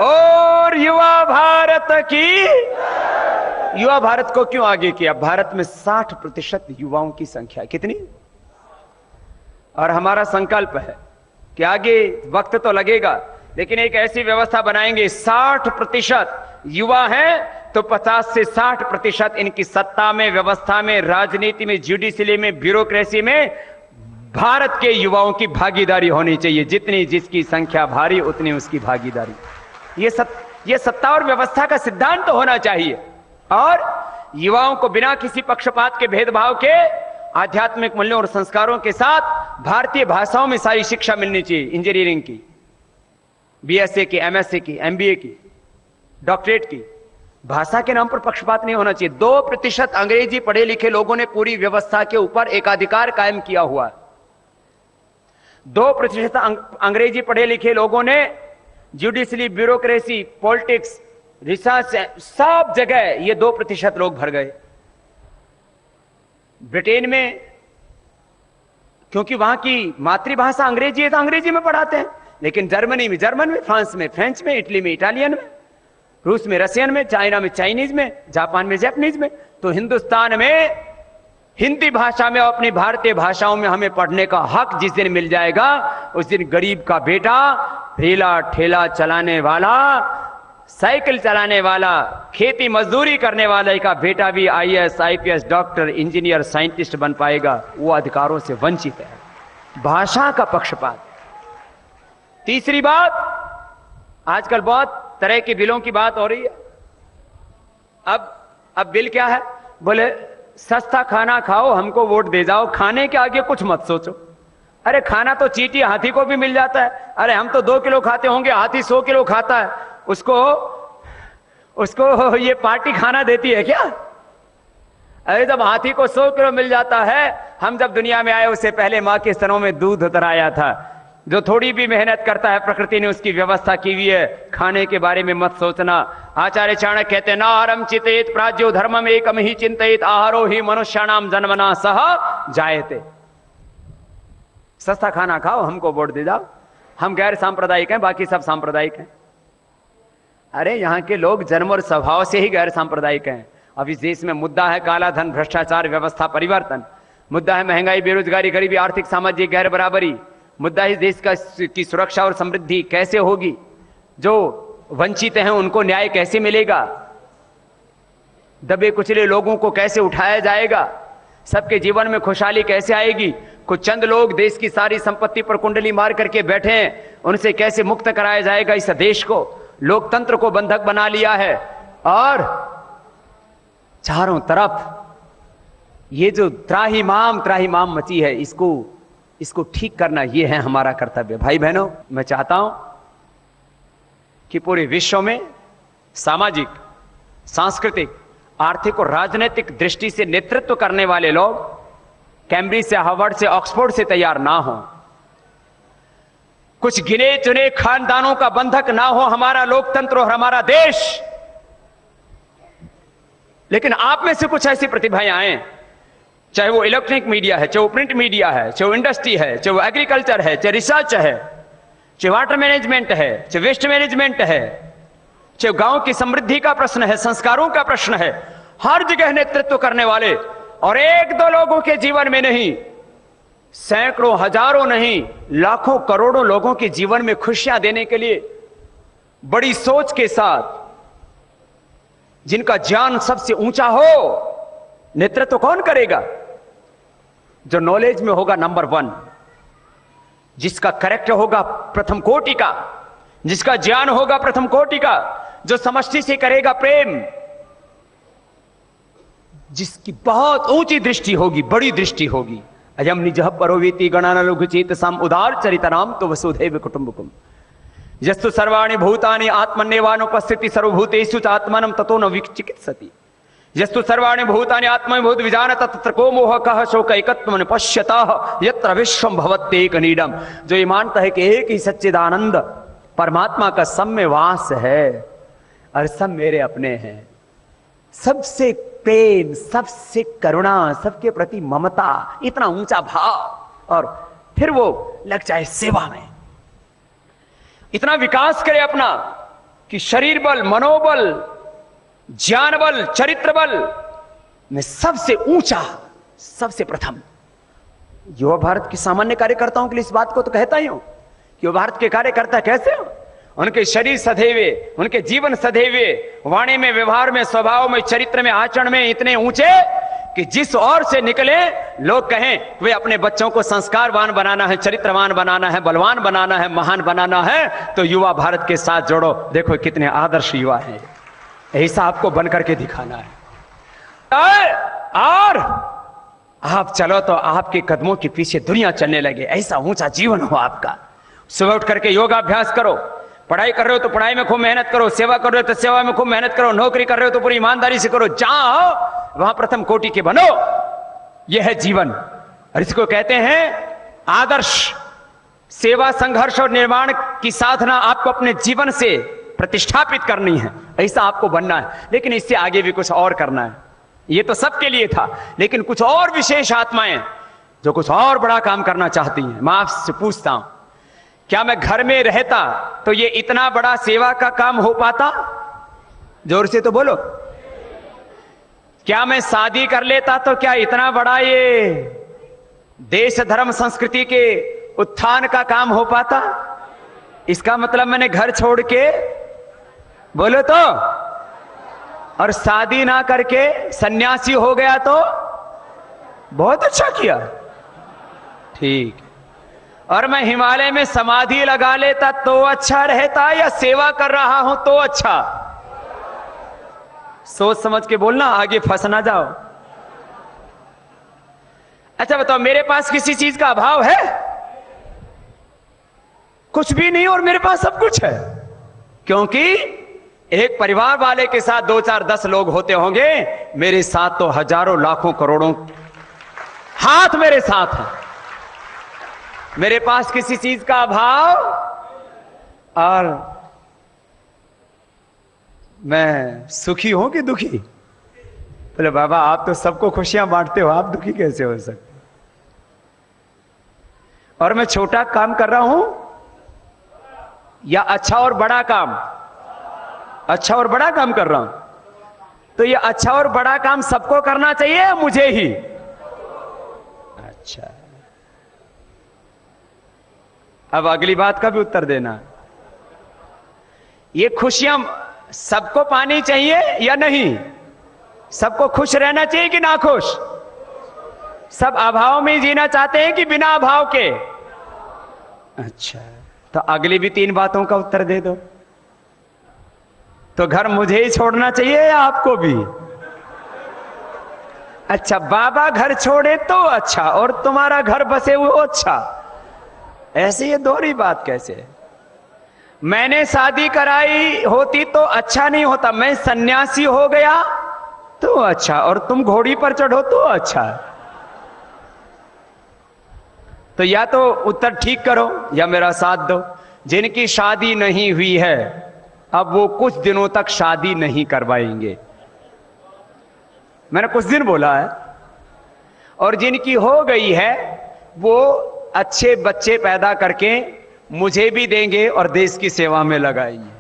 और युवा भारत की। युवा भारत को क्यों आगे किया? भारत में 60% युवाओं की संख्या, कितनी? और हमारा संकल्प है कि आगे वक्त तो लगेगा, लेकिन एक ऐसी व्यवस्था बनाएंगे 60% युवा हैं तो 50 से 60% इनकी सत्ता में, व्यवस्था में, राजनीति में, जुडिशरी में, ब्यूरोक्रेसी में भारत के युवाओं की भागीदारी होनी चाहिए। जितनी जिसकी संख्या भारी उतनी उसकी भागीदारी। ये सत्ता और व्यवस्था का सिद्धांत तो होना चाहिए। और युवाओं को बिना किसी पक्षपात के, भेदभाव के, आध्यात्मिक मूल्यों और संस्कारों के साथ भारतीय भाषाओं में सारी शिक्षा मिलनी चाहिए। इंजीनियरिंग की, बीएसए की, एमएससी की, एमबीए की, डॉक्टरेट की। भाषा के नाम पर पक्षपात नहीं होना चाहिए। 2% अंग्रेजी पढ़े लिखे लोगों ने पूरी व्यवस्था के ऊपर एकाधिकार कायम किया हुआ है। 2% अंग्रेजी पढ़े लिखे लोगों ने जुडिशरी, ब्यूरोक्रेसी, पॉलिटिक्स, रिसर्च, सब जगह ये 2% लोग भर गए। ब्रिटेन में क्योंकि वहां की मातृभाषा अंग्रेजी है तो अंग्रेजी में पढ़ाते हैं, लेकिन जर्मनी में जर्मन में, फ्रांस में फ्रेंच में, इटली में इटालियन में, रूस में रशियन में, चाइना में चाइनीज में, जापान में जापानीज में। तो हिंदुस्तान में हिंदी भाषा में और अपनी भारतीय भाषाओं में हमें पढ़ने का हक जिस दिन मिल जाएगा, उस दिन गरीब का बेटा, ठेला ठेला चलाने वाला, साइकिल चलाने वाला, खेती मजदूरी करने वाले का बेटा भी IAS, IPS, doctor, engineer, scientist बन पाएगा। वो अधिकारों से वंचित है। भाषा का पक्षपात। तीसरी बात, आजकल बहुत तरह के बिलों की बात हो रही है। अब बिल क्या है? बोले सस्ता खाना खाओ, हमको वोट दे जाओ, खाने के आगे कुछ मत सोचो। अरे खाना तो चींटी हाथी को भी मिल जाता है। अरे हम तो 2 किलो खाते होंगे, हाथी 100 किलो खाता है, उसको ये पार्टी खाना देती है क्या? अरे जब हाथी को 100 किलो मिल जाता है, हम जब दुनिया में आए उससे पहले मां के स्तनों में दूध उतराया था। जो थोड़ी भी मेहनत करता है प्रकृति ने उसकी व्यवस्था की हुई है। खाने के बारे में मत सोचना। आचार्य चाणक्य कहते हैं, नाहरम चितेत प्राज्यो धर्मम एकम ही चिंतित आहारो ही मनुष्याणाम जन्मना सह जायते। सस्ता खाना खाओ, हमको वोट दे जाओ, हम गैर सांप्रदायिक हैं, बाकी सब सांप्रदायिक हैं। अरे यहाँ के लोग जन्म और स्वभाव से ही गैर सांप्रदायिक हैं। अब इस देश में मुद्दा है काला धन, भ्रष्टाचार, व्यवस्था परिवर्तन। मुद्दा है महंगाई, बेरोजगारी, गरीबी, आर्थिक सामाजिक गैर बराबरी। मुद्दा है देश की सुरक्षा और समृद्धि कैसे होगी, जो वंचित हैं उनको न्याय कैसे मिलेगा, दबे कुचले लोगों को कैसे उठाया जाएगा, सबके जीवन में खुशहाली कैसे आएगी। कुछ चंद लोग देश की सारी संपत्ति पर कुंडली मार करके बैठे हैं, उनसे कैसे मुक्त कराया जाएगा इस देश को। लोकतंत्र को बंधक बना लिया है और चारों तरफ ये जो त्राहिमाम मची है, इसको ठीक करना ये है हमारा कर्तव्य। भाई बहनों, मैं चाहता हूं कि पूरे विश्व में सामाजिक, सांस्कृतिक, आर्थिक और राजनीतिक दृष्टि से नेतृत्व करने वाले लोग कैम्ब्रिज से, हार्वर्ड से, ऑक्सफोर्ड से तैयार ना हो। कुछ गिने चुने खानदानों का बंधक ना हो हमारा लोकतंत्र और हमारा देश। लेकिन आप में से कुछ ऐसी प्रतिभाएं आए, चाहे वो इलेक्ट्रॉनिक मीडिया है, चाहे वो प्रिंट मीडिया है, चाहे वो इंडस्ट्री है, चाहे वो एग्रीकल्चर है, चाहे रिसर्च है, चाहे वाटर मैनेजमेंट है, चाहे वेस्ट मैनेजमेंट है, चाहे गांव की समृद्धि का प्रश्न है, संस्कारों का प्रश्न है, हर जगह नेतृत्व करने वाले। और 1-2 लोगों के जीवन में नहीं, सैकड़ों, हजारों नहीं, लाखों, करोड़ों लोगों के जीवन में खुशियां देने के लिए बड़ी सोच के साथ, जिनका ज्ञान सबसे ऊंचा हो, नेतृत्व कौन करेगा? जो नॉलेज में होगा नंबर 1, जिसका कैरेक्टर होगा प्रथम कोटि का, जिसका ज्ञान होगा प्रथम कोटि का, जो समष्टि से करेगा प्रेम, जिसकी बहुत ऊंची दृष्टि होगी, बड़ी दृष्टि होगी। अयम निजः परोवेति गणान लघुचेत सम उदार चरितनाम तो वसुधैव कुटुंबकम यस्तु सर्वाणि भूतानि आत्मन्येवानुपस्थिति सर्वभूतेषु च आत्मानं ततो न विचिकित्सति यस्तु सर्वाणि भूतानि आत्मभूत विजानत तत्र को मोह कह शोक एकत्वं पश्यतः यत्र विश्वं भवत्येकनीडम्। जो ये मानता है कि एक ही सच्चिदानंद परमात्मा का सब में वास है और सब मेरे अपने हैं, सबसे प्रेम, सबसे करुणा, सबके प्रति ममता, इतना ऊंचा भाव, और फिर वो लग जाए सेवा में, इतना विकास करे अपना कि शरीर बल, मनोबल, ज्ञान बल, चरित्र बल में सबसे ऊंचा, सबसे प्रथम। युवा भारत के सामान्य कार्यकर्ताओं के लिए इस बात को तो कहता ही हूं कि युवा भारत के कार्यकर्ता कैसे हो, उनके शरीर सदैवे, उनके जीवन सदैवे, वाणी में, व्यवहार में, स्वभाव में, चरित्र में, आचरण में इतने ऊंचे कि जिस ओर से निकले लोग कहें वे अपने बच्चों को संस्कारवान बनाना है, चरित्रवान बनाना है, बलवान बनाना है, महान बनाना है, तो युवा भारत के साथ जोड़ो। देखो कितने आदर्श युवा हैं, ऐसा आपको बन करके दिखाना है। और आप चलो तो आपके कदमों के पीछे दुनिया चलने लगे, ऐसा ऊंचा जीवन हो आपका। सुबह उठ करके योगाभ्यास करो, पढ़ाई कर रहे हो तो पढ़ाई में खूब मेहनत करो, सेवा कर रहे हो तो सेवा में खूब मेहनत करो, नौकरी कर रहे हो तो पूरी ईमानदारी से करो, जहां हो वहां प्रथम कोटि के बनो। यह है जीवन, और इसको कहते हैं आदर्श। सेवा, संघर्ष और निर्माण की साधना आपको अपने जीवन से प्रतिष्ठापित करनी है, ऐसा आपको बनना है। लेकिन इससे आगे भी कुछ और करना है। ये तो सबके लिए था, लेकिन कुछ और विशेष आत्माएं जो कुछ और बड़ा काम करना चाहती हैं। मैं आपसे पूछता हूं, क्या मैं घर में रहता तो ये इतना बड़ा सेवा का काम हो पाता? जोर से तो बोलो। क्या मैं शादी कर लेता तो क्या इतना बड़ा ये देश धर्म संस्कृति के उत्थान का काम हो पाता? इसका मतलब मैंने घर छोड़ के, बोलो तो, और शादी ना करके सन्यासी हो गया तो बहुत अच्छा किया। ठीक। और मैं हिमालय में समाधि लगा लेता तो अच्छा रहता, या सेवा कर रहा हूं तो अच्छा? सोच समझ के बोलना, आगे फंस ना जाओ। अच्छा बताओ, मेरे पास किसी चीज का अभाव है? कुछ भी नहीं, और मेरे पास सब कुछ है। क्योंकि एक परिवार वाले के साथ 2 4 10 लोग होते होंगे, मेरे साथ तो हजारों लाखों करोड़ों हाथ मेरे साथ हैं। मेरे पास किसी चीज का अभाव, और मैं सुखी हूं कि दुखी? बोले बाबा आप तो सबको खुशियां बांटते हो, आप दुखी कैसे हो सकते? और मैं छोटा काम कर रहा हूं या अच्छा और बड़ा काम? अच्छा और बड़ा काम कर रहा हूं। तो ये अच्छा और बड़ा काम सबको करना चाहिए या मुझे ही? अच्छा, अब अगली बात का भी उत्तर देना। ये खुशियां सबको पानी चाहिए या नहीं? सबको खुश रहना चाहिए कि ना खुश? सब अभाव में जीना चाहते हैं कि बिना अभाव के? अच्छा, तो अगली भी 3 बातों का उत्तर दे दो। तो घर मुझे ही छोड़ना चाहिए या आपको भी? अच्छा, बाबा घर छोड़े तो अच्छा, और तुम्हारा घर बसे हुए अच्छा। ऐसे ये दोहरी बात कैसे? मैंने शादी कराई होती तो अच्छा नहीं होता, मैं सन्यासी हो गया तो अच्छा, और तुम घोड़ी पर चढ़ो तो अच्छा। तो या तो उत्तर ठीक करो या मेरा साथ दो। जिनकी शादी नहीं हुई है, अब वो कुछ दिनों तक शादी नहीं करवाएंगे। मैंने कुछ दिन बोला है। और जिनकी हो गई है, वो अच्छे बच्चे पैदा करके मुझे भी देंगे और देश की सेवा में लगाएंगे।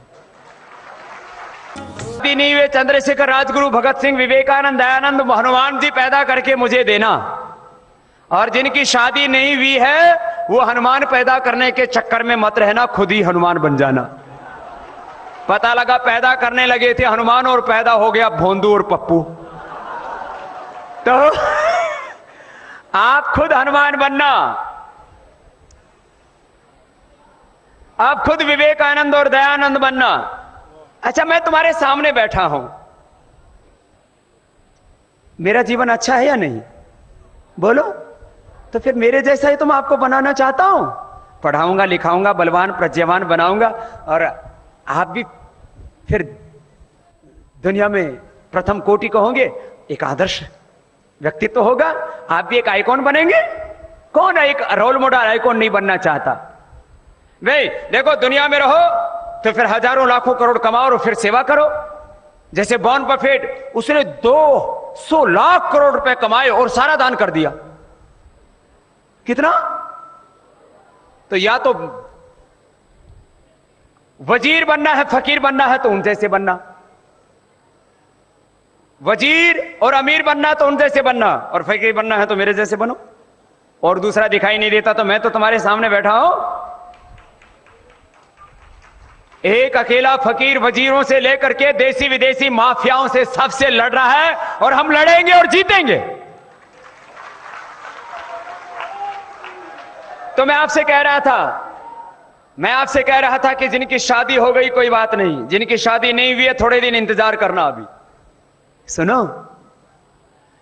नहीं हुए चंद्रशेखर, राजगुरु, भगत सिंह, विवेकानंद, दयानंद, हनुमान जी पैदा करके मुझे देना। और जिनकी शादी नहीं हुई है, वो हनुमान पैदा करने के चक्कर में मत रहना, खुद ही हनुमान बन जाना। पता लगा पैदा करने लगे थे हनुमान और पैदा हो गया भोंदू और पप्पू। तो आप खुद हनुमान बनना, आप खुद विवेकानंद और दयानंद बनना। अच्छा, मैं तुम्हारे सामने बैठा हूं, मेरा जीवन अच्छा है या नहीं? बोलो। तो फिर मेरे जैसा ही तुम आपको बनाना चाहता हूं। पढ़ाऊंगा, लिखाऊंगा, बलवान प्रज्ञावान बनाऊंगा, और आप भी फिर दुनिया में प्रथम कोटि को होंगे, एक आदर्श व्यक्तित्व होगा, आप भी एक आइकॉन बनेंगे। कौन एक रोल मॉडल आइकॉन नहीं बनना चाहता? नहीं, देखो दुनिया में रहो तो फिर हजारों लाखों करोड़ कमाओ और फिर सेवा करो। जैसे वॉरेन बफेट, उसने 200 लाख करोड़ रुपए कमाए और सारा दान कर दिया। कितना? तो या तो वजीर बनना है, फकीर बनना है तो उन जैसे बनना, वजीर और अमीर बनना है तो उन जैसे बनना, और फकीर बनना है तो मेरे जैसे बनो। और दूसरा दिखाई नहीं देता तो मैं तो तुम्हारे सामने बैठा हूं, एक अकेला फकीर वजीरों से लेकर के देसी विदेशी माफियाओं से सबसे लड़ रहा है, और हम लड़ेंगे और जीतेंगे। तो मैं आपसे कह रहा था कि जिनकी शादी हो गई कोई बात नहीं, जिनकी शादी नहीं हुई है थोड़े दिन इंतजार करना। अभी सुनो,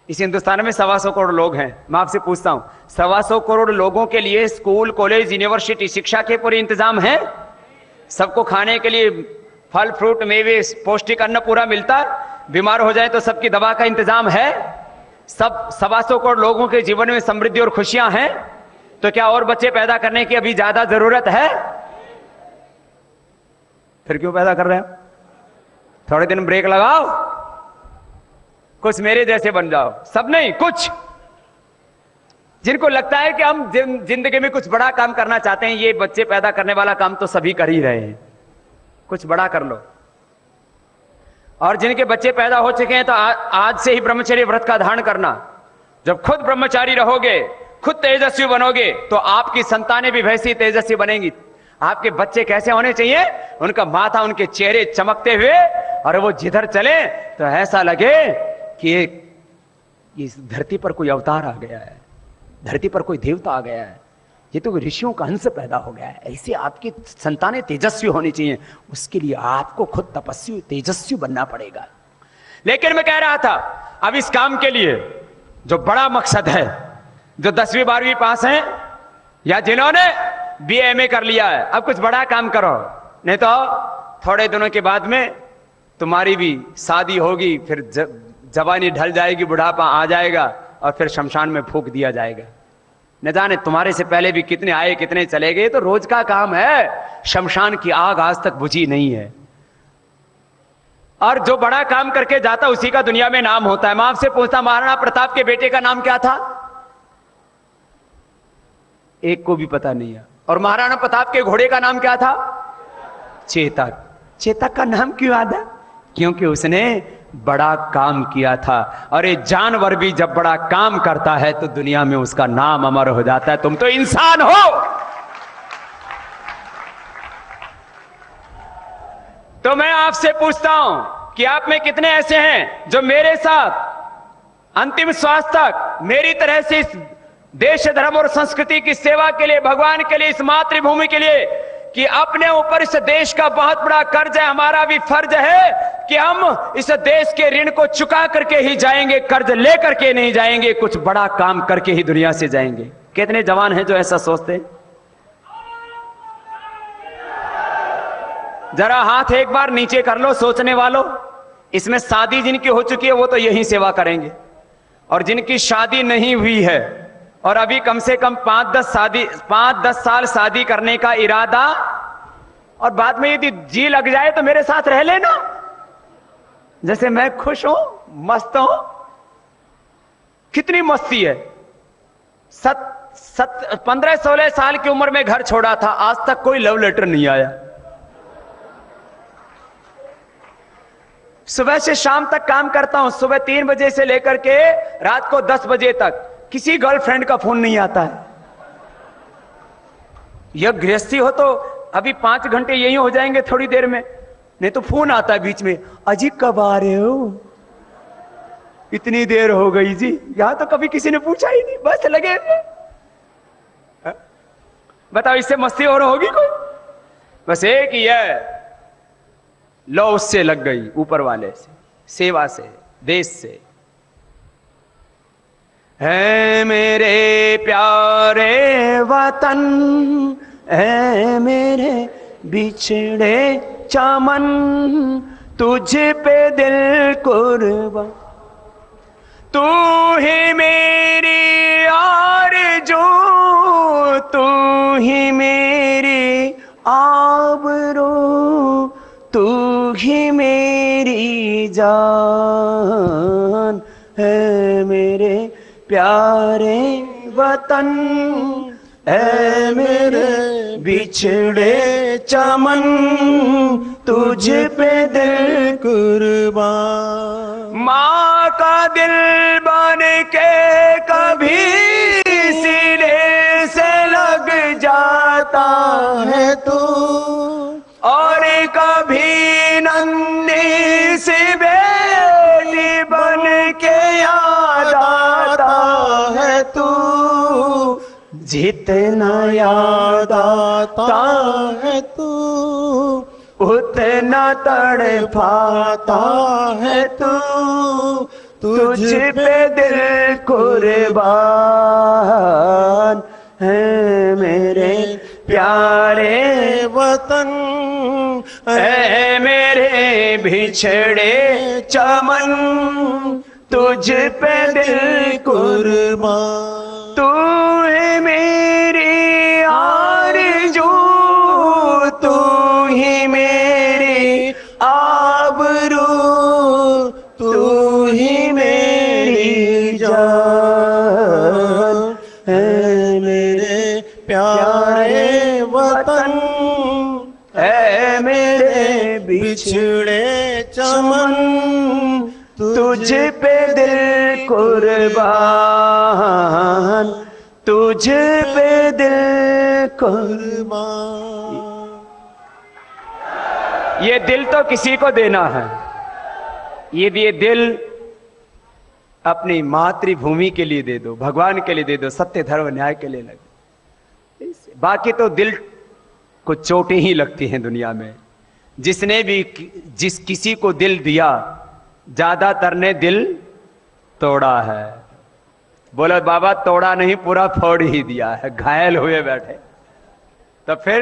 इस हिंदुस्तान में 125 करोड़ लोग हैं। मैं आपसे पूछता हूं, 125 करोड़ लोगों के लिए स्कूल, कॉलेज, यूनिवर्सिटी, शिक्षा के पूरे इंतजाम है? सबको खाने के लिए फल, फ्रूट, मेवे, पौष्टिक अन्न पूरा मिलता? बीमार हो जाए तो सबकी दवा का इंतजाम है? सब 125 करोड़ लोगों के जीवन में समृद्धि और खुशियां हैं? तो क्या और बच्चे पैदा करने की अभी ज्यादा जरूरत है? फिर क्यों पैदा कर रहे हो? थोड़े दिन ब्रेक लगाओ, कुछ मेरे जैसे बन जाओ। सब नहीं, कुछ। जिनको लगता है कि हम जिंदगी में कुछ बड़ा काम करना चाहते हैं, ये बच्चे पैदा करने वाला काम तो सभी कर ही रहे हैं, कुछ बड़ा कर लो। और जिनके बच्चे पैदा हो चुके हैं तो आज से ही ब्रह्मचर्य व्रत का धारण करना। जब खुद ब्रह्मचारी रहोगे, खुद तेजस्वी बनोगे, तो आपकी संतानें भी वैसी तेजस्वी बनेंगी। आपके बच्चे कैसे होने चाहिए? उनका माथा, उनके चेहरे चमकते हुए, और वो जिधर चले तो ऐसा लगे कि इस धरती पर कोई अवतार आ गया है, धरती पर कोई देवता आ गया है, ये तो ऋषियों का अंश पैदा हो गया है। ऐसे आपकी संतानें तेजस्वी होनी चाहिए। उसके लिए आपको खुद तपस्वी तेजस्वी बनना पड़ेगा। लेकिन मैं कह रहा था, अब इस काम के लिए जो बड़ा मकसद है, जो 10वीं 12वीं पास हैं या जिन्होंने BA कर लिया है, अब कुछ बड़ा काम करो, नहीं तो थोड़े दिनों के बाद में तुम्हारी भी शादी होगी, फिर जवानी ढल जाएगी, बुढ़ापा आ जाएगा, और फिर शमशान में फूंक दिया जाएगा। न जाने तुम्हारे से पहले भी कितने आए, कितने चले गए। तो रोज का काम है। शमशान की आग आज तक बुझी नहीं है। और जो बड़ा काम करके जाता उसी का दुनिया में नाम होता है। मैं आपसे पूछता, महाराणा प्रताप के बेटे का नाम क्या था? एक को भी पता नहीं है। और महाराणा प्रताप के घोड़े का नाम क्या था? चेतक। चेतक का नाम क्यों याद है? क्योंकि उसने बड़ा काम किया था। और ये जानवर भी जब बड़ा काम करता है तो दुनिया में उसका नाम अमर हो जाता है। तुम तो इंसान हो। तो मैं आपसे पूछता हूं कि आप में कितने ऐसे हैं जो मेरे साथ अंतिम श्वास तक मेरी तरह से इस देश, धर्म और संस्कृति की सेवा के लिए, भगवान के लिए, इस मातृभूमि के लिए, कि अपने ऊपर इस देश का बहुत बड़ा कर्ज है, हमारा भी फर्ज है कि हम इस देश के ऋण को चुका करके ही जाएंगे, कर्ज लेकर के नहीं जाएंगे, कुछ बड़ा काम करके ही दुनिया से जाएंगे। कितने जवान हैं जो ऐसा सोचते हैं? जरा हाथ एक बार नीचे कर लो सोचने वालों। इसमें शादी जिनकी हो चुकी है वो तो यही सेवा करेंगे, और जिनकी शादी नहीं हुई है और अभी कम से कम 5-10 साल शादी करने का इरादा, और बाद में यदि जी लग जाए तो मेरे साथ रह लेना। जैसे मैं खुश हूं, मस्त हूं। कितनी मस्ती है। 15-16 साल की उम्र में घर छोड़ा था, आज तक कोई लव लेटर नहीं आया। सुबह से शाम तक काम करता हूं, सुबह 3 बजे से लेकर के रात को 10 बजे तक किसी गर्लफ्रेंड का फोन नहीं आता है। यह गृहस्थी हो तो अभी 5 घंटे यही हो जाएंगे थोड़ी देर में, नहीं तो फोन आता है बीच में, अजी कब आ रहे हो? इतनी देर हो गई जी। यहां तो कभी किसी ने पूछा ही नहीं, बस लगे। बताओ इससे मस्ती और होगी कोई? बस एक ही है, लो उससे लग गई, ऊपर वाले से, सेवा से, देश से। है मेरे प्यारे वतन, है मेरे बिछड़े चमन, तुझ पे दिल कुर्बान, तू ही मेरी आरज़ू, तू ही मेरी आबरू, तू ही मेरी जान, है मेरे प्यारे वतन, ऐ मेरे बिछड़े चमन, तुझ पे दिल कुर्बान। माँ का दिल बन के कभी सीने से लग जाता है तू, और कभी नन्ही सी बेटी बन के याद आता है तू, जितना याद आता है तू, उतना तड़पाता है तू, तुझ पे दिल कुर्बान, है मेरे प्यारे वतन, ऐ मेरे बिछड़े चमन, तुझ पे दिल कुर्बान, तू है मेरी आरज़ू, तू ही मेरी आबरू, तू ही मेरी जान, है मेरे प्यारे वतन, ऐ मेरे बिछड़े चमन, तुझ पे दिल कुर्बान, तुझ पे दिल कुर्बान। ये दिल तो किसी को देना है, ये दिल अपनी मातृभूमि के लिए दे दो, भगवान के लिए दे दो, सत्य धर्म न्याय के लिए लगे। बाकी तो दिल को चोटें ही लगती हैं दुनिया में। जिसने भी किसी को दिल दिया, ज्यादातर ने दिल तोड़ा है। बोला बाबा तोड़ा नहीं, पूरा फोड़ ही दिया है, घायल हुए बैठे। तो फिर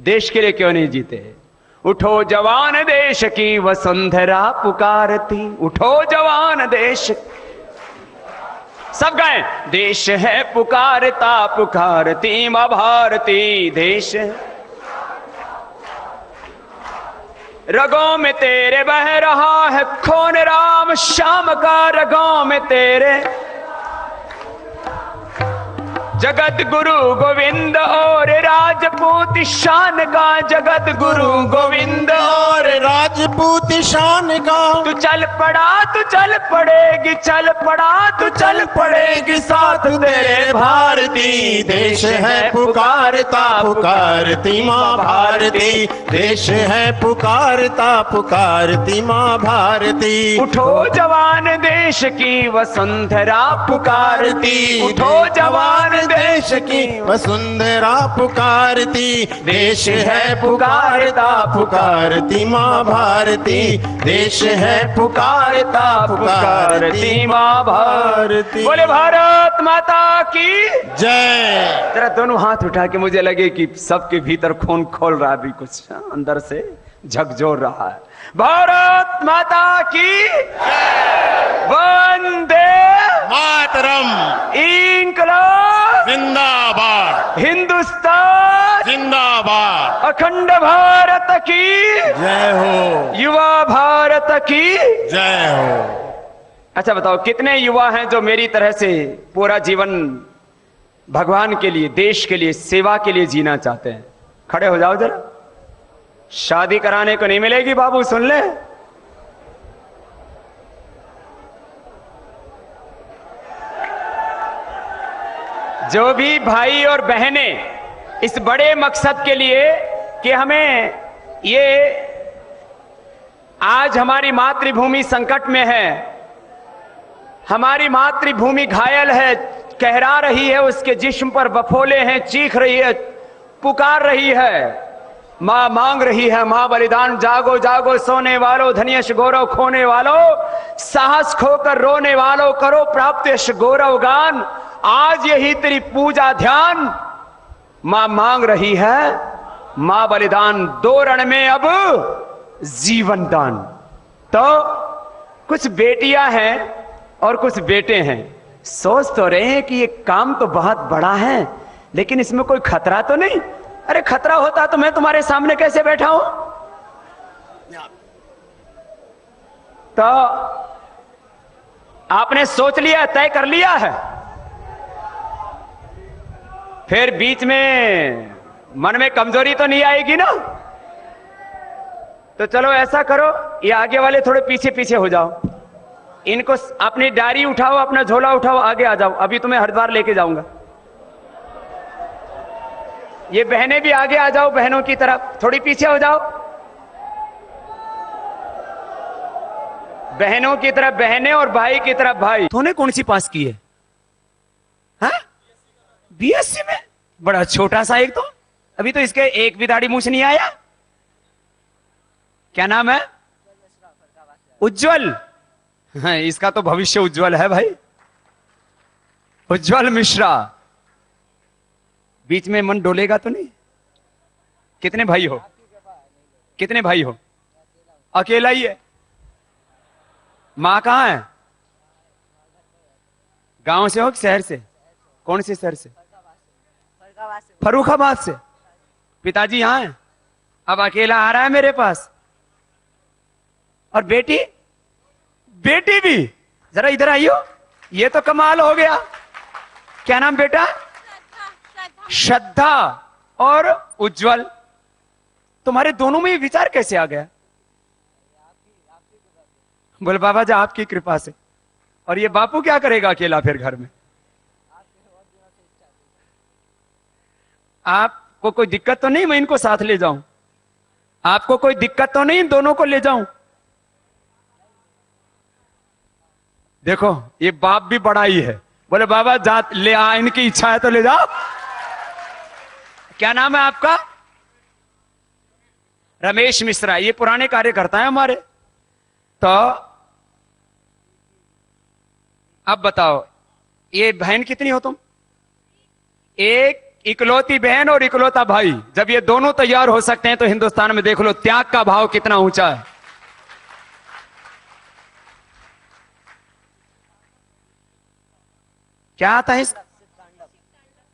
देश के लिए क्यों नहीं जीते? उठो जवान देश की वसुंधरा पुकारती, उठो जवान देश, सब गाएं। देश है पुकारता पुकारती मां भारती, देश रगों में तेरे बह रहा है खून राम श्याम का, रगों में तेरे जगत गुरु गोविंद और राजपूत शान का, जगत गुरु गोविंद और राजपूत शान का। तू चल पड़ा तू चल पड़ेगी, चल पड़ा तू चल पड़ेगी साथ तेरे भारती। देश है पुकारता पुकारती माँ भारती, देश है पुकारता पुकारती माँ भारती। उठो जवान देश की वसुंधरा पुकारती, उठो जवान देश की वसुंधरा पुकारती, देश है पुकारता पुकारती माँ भारती, देश है पुकारता पुकारती माँ भारती। बोले भारत माता की जय। जरा दोनों हाथ उठा के, मुझे लगे कि सबके भीतर खून खोल रहा है, भी कुछ अंदर से झकझोर रहा है। भारत माता की वंदे मातरम, इंकलाब जिंदाबाद, हिंदुस्तान जिंदाबाद, अखंड भारत की जय हो, युवा भारत की जय हो। अच्छा बताओ, कितने युवा हैं जो मेरी तरह से पूरा जीवन भगवान के लिए, देश के लिए, सेवा के लिए जीना चाहते हैं? खड़े हो जाओ जरा। शादी कराने को नहीं मिलेगी बाबू, सुन ले। जो भी भाई और बहनें इस बड़े मकसद के लिए कि हमें ये आज हमारी मातृभूमि संकट में है, हमारी मातृभूमि घायल है, कहरा रही है, उसके जिस्म पर बफोले हैं, चीख रही है, पुकार रही है, मां मांग रही है, मां बलिदान जागो जागो सोने वालों, धन्यश गौरव खोने वालों, साहस खोकर रोने वालों, करो प्राप्त यश गौरव गान। आज यही तेरी पूजा ध्यान, मां मांग रही है, मां बलिदान, दो रण में अब जीवन दान। तो कुछ बेटियां हैं और कुछ बेटे हैं, सोच तो रहे हैं कि ये काम तो बहुत बड़ा है, लेकिन इसमें कोई खतरा तो नहीं? अरे खतरा होता तो मैं तुम्हारे सामने कैसे बैठा हूं? तो आपने सोच लिया, तय कर लिया है, फिर बीच में मन में कमजोरी तो नहीं आएगी ना? तो चलो ऐसा करो, ये आगे वाले थोड़े पीछे पीछे हो जाओ, इनको अपनी डायरी उठाओ, अपना झोला उठाओ, आगे आ जाओ, अभी तुम्हें हरिद्वार लेके जाऊंगा। ये बहनें भी आगे आ जाओ, बहनों की तरफ थोड़ी पीछे हो जाओ, बहनों की तरफ बहनें और भाई की तरफ भाई। तूने कौन सी पास की है? बीएससी में? बड़ा छोटा सा एक तो, अभी तो इसके एक भी दाढ़ी मूछ नहीं आया। क्या नाम है? उज्जवल। हाँ, इसका तो भविष्य उज्जवल है भाई, उज्जवल मिश्रा। बीच में मन डोलेगा तो नहीं? कितने भाई हो? कितने भाई हो? अकेला ही है। मां कहां है? गांव से हो कि शहर से? कौन से शहर से? फर्रुखाबाद से। पिताजी यहां हैं, अब अकेला आ रहा है मेरे पास। और बेटी? बेटी भी जरा इधर आइयो, ये तो कमाल हो गया। क्या नाम बेटा? श्रद्धा और उज्जवल, तुम्हारे दोनों में ये विचार कैसे आ गया? बोले बाबा जी आपकी कृपा से। और ये बापू क्या करेगा अकेला फिर घर में? आपको कोई दिक्कत तो नहीं मैं इनको साथ ले जाऊं? आपको कोई दिक्कत तो नहीं इन दोनों को ले जाऊं? देखो ये बाप भी बड़ा ही है। बोले बाबा जा ले आ, इनकी इच्छा है तो ले जाओ। क्या नाम है आपका? रमेश मिश्रा। ये पुराने कार्यकर्ता है हमारे। तो अब बताओ ये बहन कितनी हो तुम? एक इकलौती बहन और इकलौता भाई। जब ये दोनों तैयार हो सकते हैं तो हिंदुस्तान में देख लो त्याग का भाव कितना ऊंचा है। क्या आता है?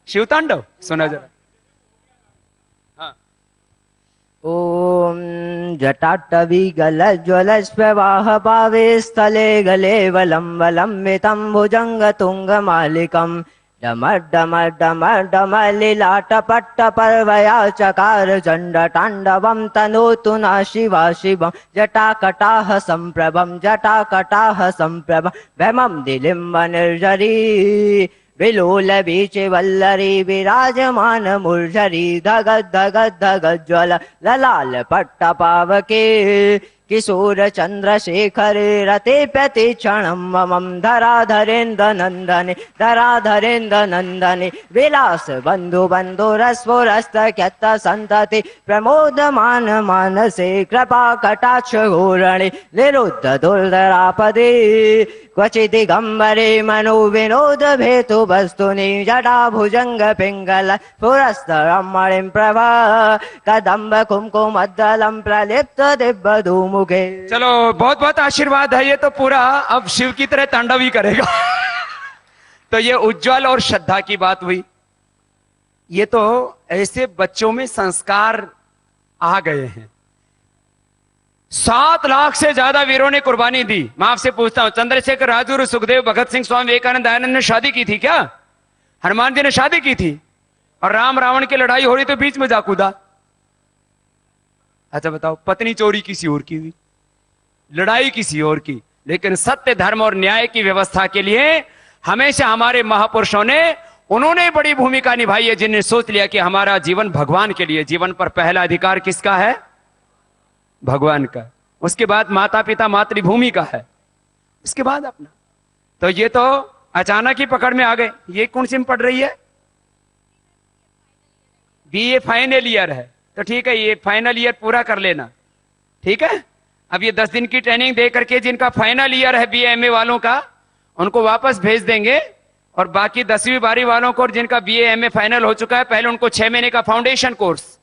शिवतांडव सुना जरा। ओम जटाटवी ज्वल स्ववाह पावे स्थले गले वलंबितं भुजंग तुंग मालिकम डमर डमर डमर डमर लीलाटपट्ट पर्वया चकार चंड तांडवम तनोतु न शिवा शिवम जटाकटाह संप्रभम भैमं दिलिंब निर्जरी विलोल बीच वल्लरी विराजमान मूर्झरी धगद धगद धगद ज्वल ललाल पट्ट पावके किशोर चंद्रशेखर रते प्रति क्षणम मम धराधरेन्द्र नंदने विलास बंधु बंधु रस्फोरस्त क्यत संतति प्रमोदमान मानसे कृपा कटाक्ष घोरणे निरुद्ध दुर्धरापदे क्वचि दिगंबरे मनो विनोद भेतु वस्तुनि जटा भुजंग पिंगल पुरस्त रमणिं प्रभा कदम्ब कुमकुमद्दलम प्रलिप्त दिव्य धूमुखे। चलो बहुत बहुत आशीर्वाद है। ये तो पूरा अब शिव की तरह तांडव ही करेगा। तो ये उज्जवल और श्रद्धा की बात हुई। ये तो ऐसे बच्चों में संस्कार आ गए हैं। 7 लाख से ज्यादा वीरों ने कुर्बानी दी। मैं आपसे पूछता हूं चंद्रशेखर, राजगुरु, सुखदेव, भगत सिंह, स्वामी विवेकानंद, दयानंद ने शादी की थी क्या? हनुमान जी ने शादी की थी। और राम रावण की लड़ाई हो रही तो बीच में जा कूदा। अच्छा बताओ, पत्नी चोरी किसी और की हुई, लड़ाई किसी और की, लेकिन सत्य धर्म और न्याय की व्यवस्था के लिए हमेशा हमारे महापुरुषों ने उन्होंने बड़ी भूमिका निभाई है, जिन्हें सोच लिया कि हमारा जीवन भगवान के लिए। जीवन पर पहला अधिकार किसका है? भगवान का। उसके बाद माता पिता मातृभूमि का है, उसके बाद अपना। तो ये तो अचानक ही पकड़ में आ गए। ये कौन सी में पढ़ रही है? बीए फाइनल ईयर है। तो ठीक है, ये फाइनल ईयर पूरा कर लेना, ठीक है। अब ये 10 दिन की ट्रेनिंग दे करके जिनका फाइनल ईयर है बीए एमए वालों का, उनको वापस भेज देंगे। और बाकी 10वीं 12वीं वालों को, जिनका बीए एमए फाइनल हो चुका है, पहले उनको 6 महीने का फाउंडेशन कोर्स,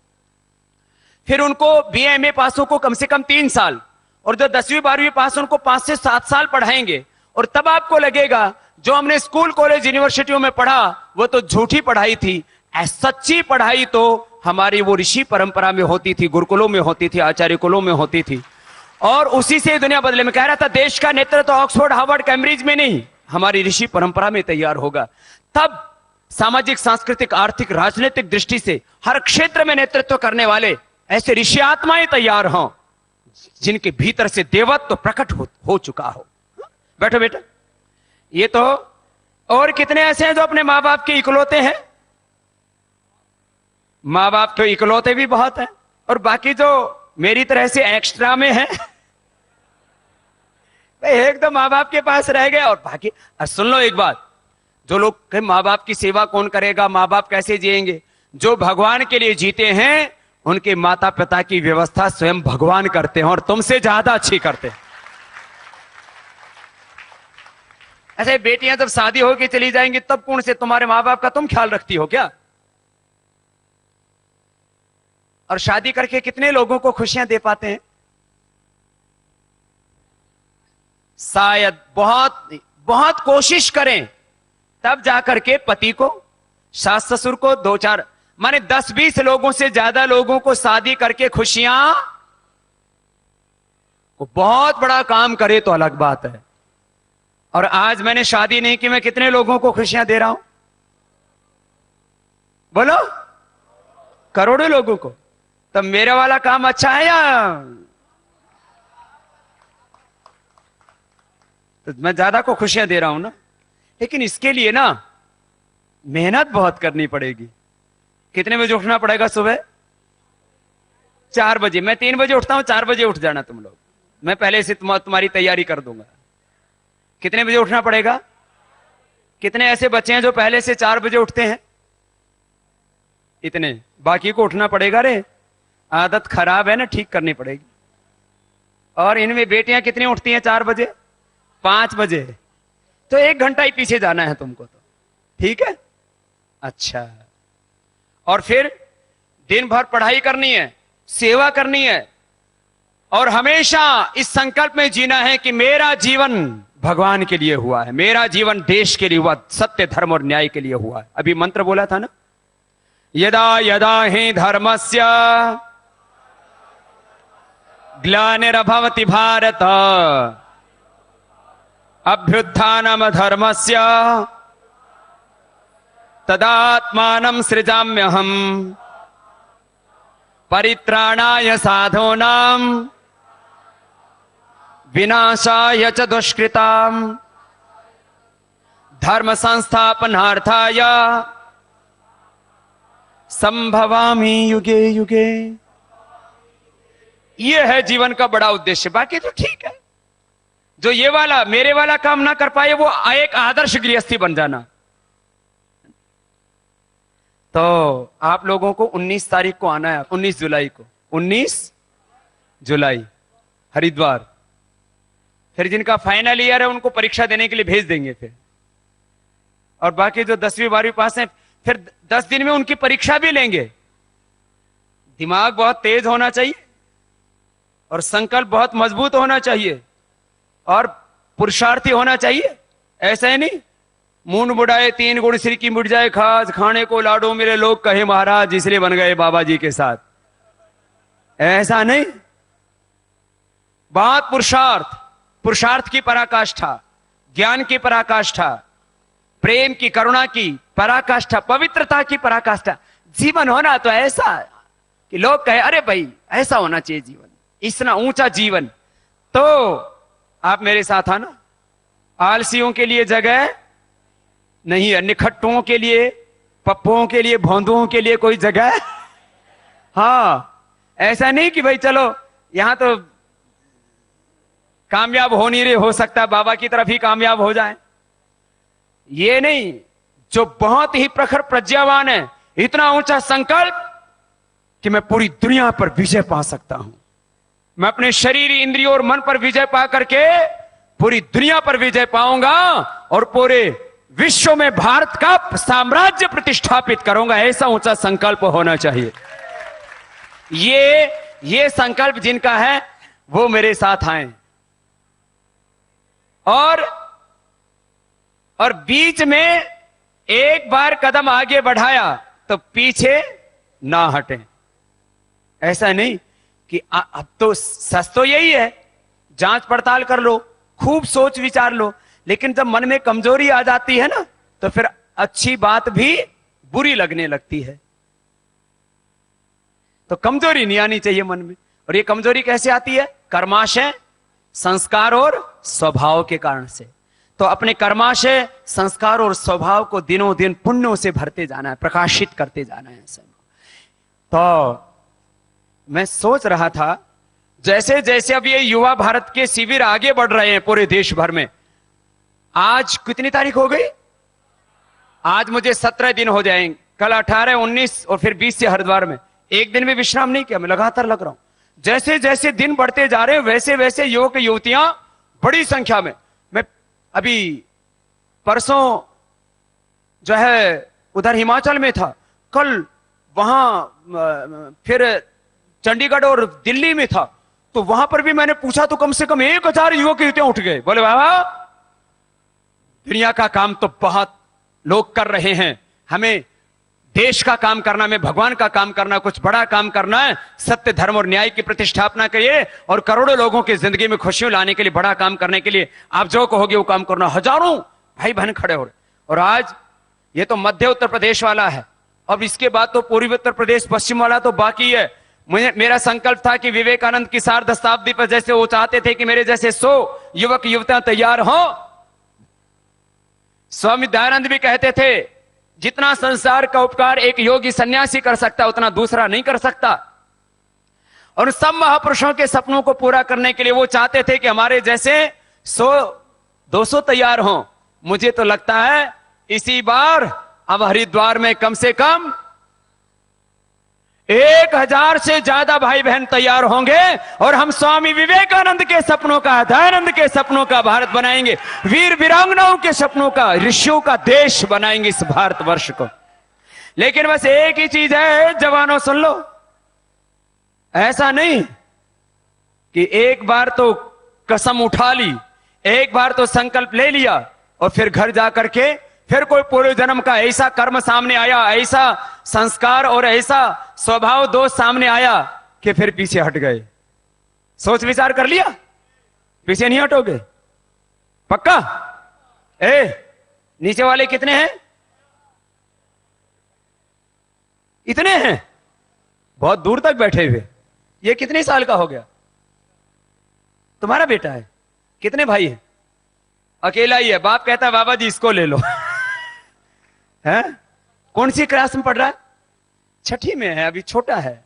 फिर उनको बीए एमए पासों को कम से कम 3 साल, और जो 10वीं 12वीं पास उनको 5 से 7 साल पढ़ाएंगे। और तब आपको लगेगा जो हमने स्कूल कॉलेज यूनिवर्सिटियों में पढ़ा वो तो झूठी पढ़ाई थी। सच्ची पढ़ाई तो हमारी वो ऋषि परंपरा में होती थी, गुरुकुलों में होती थी, आचार्य कुलों में होती थी। और उसी से दुनिया बदले। में कह रहा था देश का नेतृत्व तो ऑक्सफोर्ड, हार्वर्ड, कैम्ब्रिज में नहीं, हमारी ऋषि परंपरा में तैयार होगा। तब सामाजिक, सांस्कृतिक, आर्थिक, राजनीतिक दृष्टि से हर क्षेत्र में नेतृत्व करने वाले ऐसे ऋषि आत्माएं तैयार हों जिनके भीतर से देवत्व तो प्रकट हो चुका हो। बैठो बेटा। ये तो और कितने ऐसे हैं जो अपने माँ बाप के इकलौते हैं? माँ बाप के इकलौते भी बहुत हैं, और बाकी जो मेरी तरह से एक्स्ट्रा में है एक तो माँ बाप के पास रह गए। और बाकी सुन लो एक बात, जो लोग माँ बाप की सेवा कौन करेगा, माँ बाप कैसे जिएंगे, जो भगवान के लिए जीते हैं उनके माता पिता की व्यवस्था स्वयं भगवान करते हैं और तुमसे ज्यादा अच्छी करते हैं। ऐसे बेटियां जब शादी होके चली जाएंगी तब कौन से तुम्हारे माँ बाप का तुम ख्याल रखती हो क्या? और शादी करके कितने लोगों को खुशियां दे पाते हैं? शायद बहुत बहुत कोशिश करें तब जाकर के पति को, सास ससुर को, 2-4 माने 10-20 लोगों से ज्यादा लोगों को शादी करके खुशियां, को बहुत बड़ा काम करे तो अलग बात है। और आज मैंने शादी नहीं की, मैं कितने लोगों को खुशियां दे रहा हूं? बोलो, करोड़ों लोगों को। तो मेरा वाला काम अच्छा है या तो मैं ज्यादा को खुशियां दे रहा हूं ना, लेकिन इसके लिए ना मेहनत बहुत करनी पड़ेगी। कितने बजे उठना पड़ेगा? सुबह 4 बजे। मैं 3 बजे उठता हूं, 4 बजे उठ जाना तुम लोग, मैं पहले से तुम्हारी तैयारी कर दूंगा। कितने बजे उठना पड़ेगा? कितने ऐसे बच्चे हैं जो पहले से 4 बजे उठते हैं? इतने। बाकी को उठना पड़ेगा रे, आदत खराब है ना, ठीक करनी पड़ेगी। और इनमें बेटियां कितनी उठती हैं 4 बजे? 5 बजे। तो 1 घंटा ही पीछे जाना है तुमको, तो ठीक है। अच्छा, और फिर दिन भर पढ़ाई करनी है, सेवा करनी है, और हमेशा इस संकल्प में जीना है कि मेरा जीवन भगवान के लिए हुआ है, मेरा जीवन देश के लिए हुआ, सत्य धर्म और न्याय के लिए हुआ है। अभी मंत्र बोला था ना, यदा यदा हि धर्मस्य ग्लानिर्भवति भारत अभ्युत्थानम धर्मस्य तदात्मानं सृजाम्यहम् परित्राणाय साधूनां विनाशाय च दुष्कृतां धर्म संस्थापनार्थाय संभवामि युगे युगे। यह है जीवन का बड़ा उद्देश्य। बाकी तो ठीक है, जो ये वाला मेरे वाला काम ना कर पाए वो एक आदर्श गृहस्थी बन जाना। तो आप लोगों को 19 तारीख को आना है, 19 जुलाई को, 19 जुलाई हरिद्वार। फिर जिनका फाइनल ईयर है उनको परीक्षा देने के लिए भेज देंगे फिर, और बाकी जो 10वीं 12वीं पास हैं फिर 10 दिन में उनकी परीक्षा भी लेंगे। दिमाग बहुत तेज होना चाहिए और संकल्प बहुत मजबूत होना चाहिए और पुरुषार्थी होना चाहिए। ऐसा ही नहीं मून बुढ़ाए 3 गुण श्री की मुड़ जाए खास, खाने को लाडो मेरे लोग कहे महाराज, इसलिए बन गए बाबा जी के साथ। ऐसा नहीं, बहुत पुरुषार्थ, पुरुषार्थ की पराकाष्ठा, ज्ञान की पराकाष्ठा, प्रेम की, करुणा की पराकाष्ठा, पवित्रता की पराकाष्ठा। जीवन होना तो ऐसा कि लोग कहे अरे भाई ऐसा होना चाहिए जीवन, इतना ऊंचा जीवन। तो आप मेरे साथ आना। आलसियों के लिए जगह नहीं है, निखट्टुओं के लिए, पप्पुओं के लिए, भोंदुओं के लिए कोई जगह। हाँ, ऐसा नहीं कि भाई चलो यहां तो कामयाब हो नहीं रहे, हो सकता है बाबा की तरफ ही कामयाब हो जाए। ये नहीं, जो बहुत ही प्रखर प्रज्ञावान है, इतना ऊंचा संकल्प कि मैं पूरी दुनिया पर विजय पा सकता हूं, मैं अपने शरीर, इंद्रियों और मन पर विजय पा करके पूरी दुनिया पर विजय पाऊंगा और पूरे विश्व में भारत का साम्राज्य प्रतिष्ठापित करूंगा। ऐसा ऊंचा संकल्प होना चाहिए। ये संकल्प जिनका है वो मेरे साथ आए, और बीच में एक बार कदम आगे बढ़ाया तो पीछे ना हटें। ऐसा नहीं कि अब तो सच तो यही है, जांच पड़ताल कर लो, खूब सोच विचार लो, लेकिन जब मन में कमजोरी आ जाती है ना तो फिर अच्छी बात भी बुरी लगने लगती है। तो कमजोरी नहीं आनी चाहिए मन में। और ये कमजोरी कैसे आती है? कर्माशय, संस्कार और स्वभाव के कारण से। तो अपने कर्माशय, संस्कार और स्वभाव को दिनों दिन पुण्यों से भरते जाना है, प्रकाशित करते जाना है। तो मैं सोच रहा था जैसे जैसे अब ये युवा भारत के शिविर आगे बढ़ रहे हैं पूरे देश भर में, आज कितनी तारीख हो गई? आज मुझे 17 दिन हो जाएंगे, कल 18, 19 और फिर 20 से हरिद्वार में। एक दिन भी विश्राम नहीं किया, मैं लगातार लग रहा हूं। जैसे जैसे दिन बढ़ते जा रहे हैं वैसे वैसे युवक युवतियां बड़ी संख्या में। मैं अभी परसों जो है उधर हिमाचल में था, कल वहां फिर चंडीगढ़ और दिल्ली में था, तो वहां पर भी मैंने पूछा तो कम से कम 1000 युवक युवतियां उठ गए। बोले बाबा दुनिया का काम तो बहुत लोग कर रहे हैं, हमें देश का काम करना, में भगवान का काम करना, कुछ बड़ा काम करना है, सत्य धर्म और न्याय की प्रतिष्ठापना करिए और करोड़ों लोगों की जिंदगी में खुशियां लाने के लिए, बड़ा काम करने के लिए आप जो कहोगे वो काम करना। हजारों भाई बहन खड़े हो रहे। और आज ये तो मध्य उत्तर प्रदेश वाला है, अब इसके बाद तो पूर्वी उत्तर प्रदेश पश्चिम वाला तो बाकी है। मेरा संकल्प था कि विवेकानंद की सार्ध शताब्दी पर जैसे वो चाहते थे कि मेरे जैसे 100 युवक युवतियां तैयार हो, स्वामी दयानंद भी कहते थे जितना संसार का उपकार एक योगी सन्यासी कर सकता उतना दूसरा नहीं कर सकता। और सब महापुरुषों के सपनों को पूरा करने के लिए वो चाहते थे कि हमारे जैसे 100-200 तैयार हों। मुझे तो लगता है इसी बार अब हरिद्वार में कम से कम 1000 से ज्यादा भाई बहन तैयार होंगे और हम स्वामी विवेकानंद के सपनों का, दयानंद के सपनों का भारत बनाएंगे, वीर वीरांगनाओं के सपनों का, ऋषियों का देश बनाएंगे इस भारतवर्ष को। लेकिन बस एक ही चीज है जवानों, सुन लो, ऐसा नहीं कि एक बार तो कसम उठा ली, एक बार तो संकल्प ले लिया और फिर घर जाकर के फिर कोई पूर्व जन्म का ऐसा कर्म सामने आया, ऐसा संस्कार और ऐसा स्वभाव दोष सामने आया कि फिर पीछे हट गए। सोच विचार कर लिया, पीछे नहीं हटोगे पक्का? नीचे वाले कितने हैं? इतने हैं, बहुत दूर तक बैठे हुए। ये कितने साल का हो गया? तुम्हारा बेटा है? कितने भाई हैं? अकेला ही है। बाप कहता है बाबा जी इसको ले लो। है? कौन सी क्लास में पढ़ रहा है? 6ठी में है, अभी छोटा है।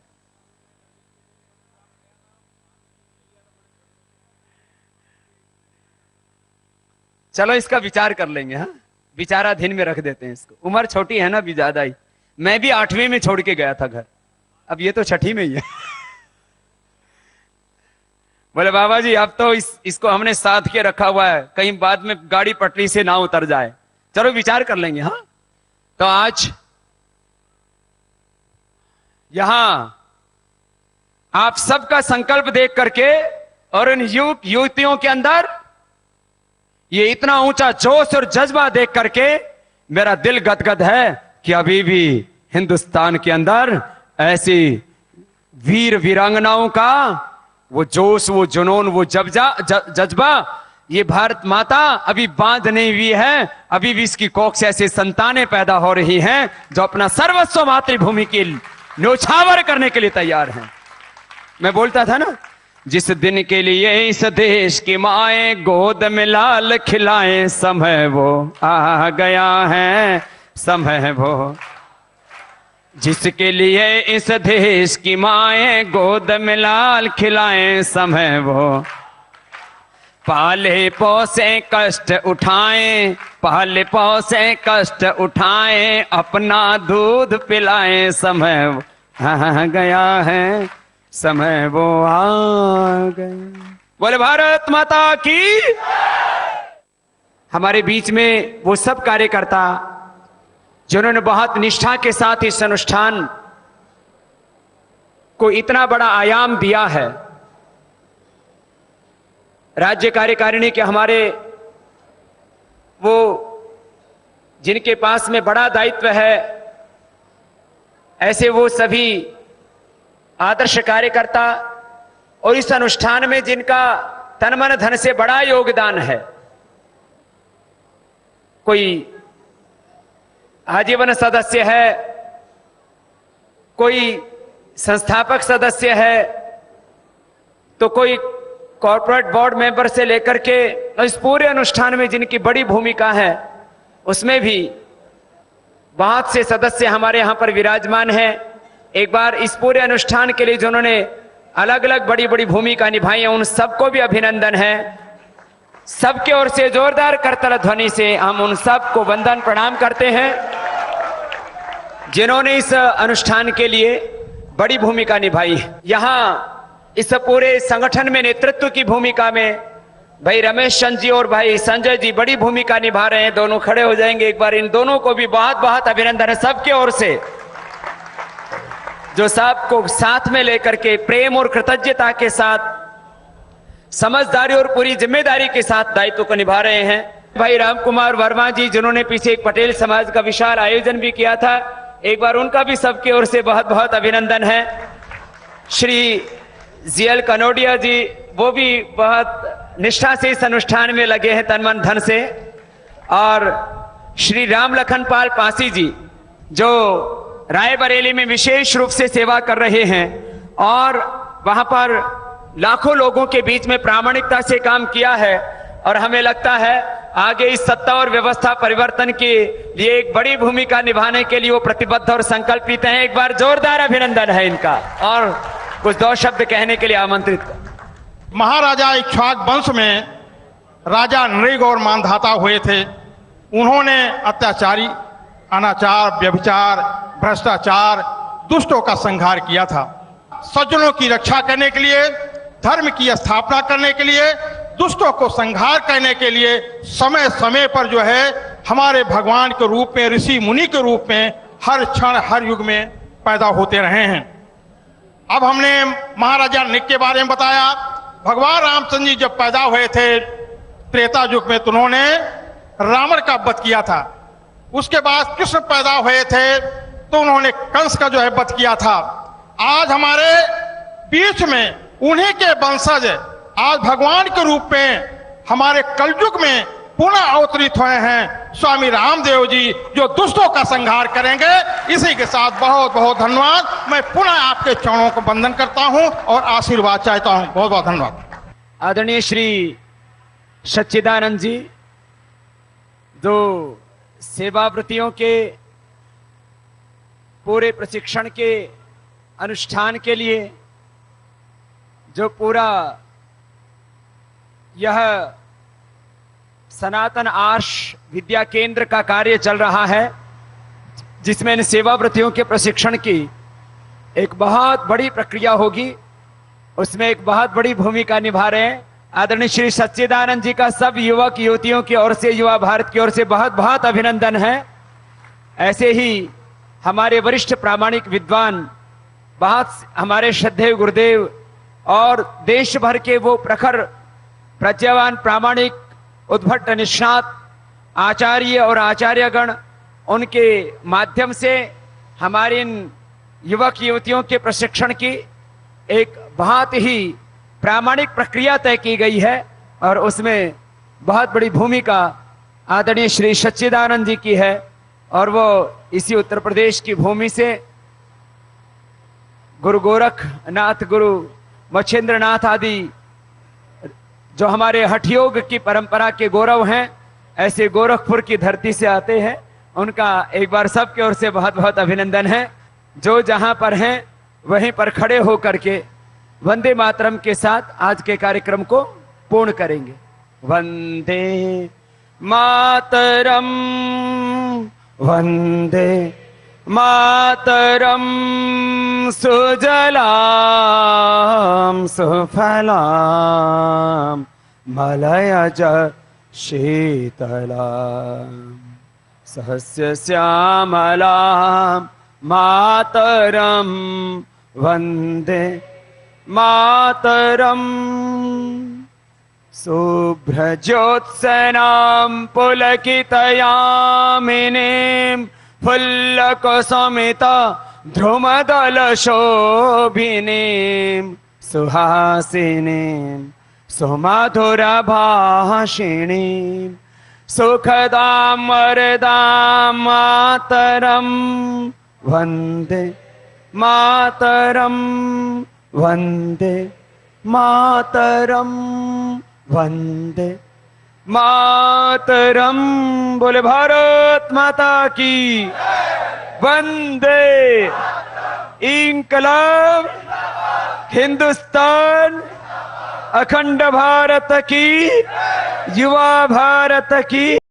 चलो इसका विचार कर लेंगे। हाँ, विचाराधीन में रख देते हैं इसको। उम्र छोटी है ना, अभी ज्यादा ही। मैं भी 8वीं में छोड़ के गया था घर, अब ये तो 6ठी में ही है। बोले बाबा जी अब तो इसको हमने साध के रखा हुआ है, कहीं बाद में गाड़ी पटरी से ना उतर जाए। चलो विचार कर लेंगे। हाँ, तो आज यहां आप सबका संकल्प देख करके और इन युवक युवतियों के अंदर ये इतना ऊंचा जोश और जज्बा देख करके मेरा दिल गदगद है कि अभी भी हिंदुस्तान के अंदर ऐसी वीर वीरांगनाओं का वो जोश, वो जुनून, वो जज्बा, ये भारत माता अभी बांध नहीं हुई है। अभी भी इसकी कोख से ऐसे संतानें पैदा हो रही हैं जो अपना सर्वस्व मातृभूमि के न्योछावर करने के लिए तैयार हैं। मैं बोलता था ना, जिस दिन के लिए इस देश की माए गोद में लाल खिलाएं, समय वो आ गया है, समय वो। जिसके लिए इस देश की माए गोद में लाल खिलाएं, समय वो। पाले पोसे कष्ट उठाएं, पाले पोसे कष्ट उठाएं, अपना दूध पिलाएं, समय वो आ गया है, समय वो आ गया। बोले भारत माता की। हमारे बीच में वो सब कार्यकर्ता जिन्होंने बहुत निष्ठा के साथ इस अनुष्ठान को इतना बड़ा आयाम दिया है। राज्य कार्यकारिणी के हमारे वो जिनके पास में बड़ा दायित्व है, ऐसे वो सभी आदर्श कार्यकर्ता और इस अनुष्ठान में जिनका तन मन धन से बड़ा योगदान है। कोई आजीवन सदस्य है, कोई संस्थापक सदस्य है, तो कोई कॉर्पोरेट बोर्ड मेंबर से लेकर के इस पूरे अनुष्ठान में जिनकी बड़ी भूमिका है, उसमें भी बहुत से सदस्य हमारे यहां पर विराजमान हैं। एक बार इस पूरे अनुष्ठान के लिए जिन्होंने अलग अलग बड़ी बड़ी भूमिका निभाई है, उन सबको भी अभिनंदन है। सबके ओर से जोरदार करतल ध्वनि से हम उन सबको वंदन प्रणाम करते हैं जिन्होंने इस अनुष्ठान के लिए बड़ी भूमिका निभाई है। यहां इस पूरे संगठन में नेतृत्व की भूमिका में भाई रमेश चंद जी और भाई संजय जी बड़ी भूमिका निभा रहे हैं। दोनों खड़े हो जाएंगे, एक बार इन दोनों को भी बहुत बहुत अभिनंदन है सबके ओर से, जो सबको साथ में लेकर के प्रेम और कृतज्ञता के साथ, समझदारी और पूरी जिम्मेदारी के साथ दायित्व को निभा रहे हैं। भाई राम कुमार वर्मा जी जिन्होंने पीछे एक पटेल समाज का विशाल आयोजन भी किया था, एक बार उनका भी सबकी ओर से बहुत बहुत अभिनंदन है। श्री जीएल कनोडिया जी, वो भी बहुत निष्ठा से इस अनुष्ठान में लगे हैं तन मन धन से। और श्री राम लखन पाल पासी जी जो रायबरेली में विशेष रूप से सेवा कर रहे हैं और वहां पर लाखों लोगों के बीच में प्रामाणिकता से काम किया है और हमें लगता है आगे इस सत्ता और व्यवस्था परिवर्तन के लिए एक बड़ी भूमिका निभाने के लिए वो प्रतिबद्ध और संकल्पित हैं। एक बार जोरदार अभिनंदन है इनका और कुछ दो शब्द कहने के लिए आमंत्रित। महाराजा इक्ष्वाक वंश में राजा नृग और मानधाता हुए थे। उन्होंने अत्याचारी, अनाचार, व्यभिचार, भ्रष्टाचार, दुष्टों का संहार किया था। सज्जनों की रक्षा करने के लिए, धर्म की स्थापना करने के लिए, दुष्टों को संहार करने के लिए समय समय पर जो है हमारे भगवान के रूप में, ऋषि मुनि के रूप में हर क्षण हर युग में पैदा होते रहे हैं। अब हमने महाराजा नृग के बारे में बताया। भगवान रामचंद्र जी जब पैदा हुए थे त्रेता युग में, तो उन्होंने रावण का वध किया था। उसके बाद कृष्ण पैदा हुए थे तो उन्होंने कंस का जो है वध किया था। आज हमारे बीच में उन्हीं के वंशज आज भगवान के रूप में हमारे कलयुग में पुनः अवतरित हुए हैं स्वामी रामदेव जी, जो दुष्टों का संहार करेंगे। इसी के साथ बहुत बहुत धन्यवाद। मैं पुनः आपके चरणों को वंदन करता हूं और आशीर्वाद चाहता हूं। बहुत बहुत धन्यवाद। आदरणीय श्री सच्चिदानंद जी, जो सेवाव्रतियों के पूरे प्रशिक्षण के अनुष्ठान के लिए जो पूरा यह सनातन आर्ष विद्या केंद्र का कार्य चल रहा है, जिसमें इन सेवाव्रतियों के प्रशिक्षण की एक बहुत बड़ी प्रक्रिया होगी, उसमें एक बहुत बड़ी भूमिका निभा रहे हैं आदरणीय श्री सच्चिदानंद जी का सब युवक युवतियों की ओर से, युवा भारत की ओर से बहुत बहुत अभिनंदन है। ऐसे ही हमारे वरिष्ठ प्रामाणिक विद्वान, बहुत हमारे श्रद्धेय गुरुदेव और देश भर के वो प्रखर प्रज्ञावान प्रामाणिक उद्भट निष्णात आचार्य और आचार्यगण, उनके माध्यम से हमारे इन युवक युवतियों के प्रशिक्षण की एक बहुत ही प्रामाणिक प्रक्रिया तय की गई है और उसमें बहुत बड़ी भूमिका आदरणीय श्री सच्चिदानंद जी की है। और वो इसी उत्तर प्रदेश की भूमि से गुरु गोरखनाथ, गुरु मच्छेंद्रनाथ आदि जो हमारे हठ योग की परंपरा के गौरव हैं, ऐसे गोरखपुर की धरती से आते हैं। उनका एक बार सबके ओर से बहुत बहुत अभिनंदन है। जो जहां पर हैं वहीं पर खड़े होकर के वंदे मातरम के साथ आज के कार्यक्रम को पूर्ण करेंगे। वंदे मातरम, वंदे मातरम, सुजलाम सुफलाम मलयज शीतलाम सहस्य श्यामलाम मातरम, वंदे मातरम। शुभ्रज्योत्सनां पुलकितयामिनीं फुल्लकुसुमिता ध्रुमदलशोभिनीं सुहासिनीं सुमधुरभाषिणीं सुखदां वरदां मातरं, वन्दे मातरं, वन्दे मातरं, वन्दे मातरम। बोले भारत माता की वंदे। इंकलाब हिंदुस्तान, अखंड भारत की, युवा भारत की।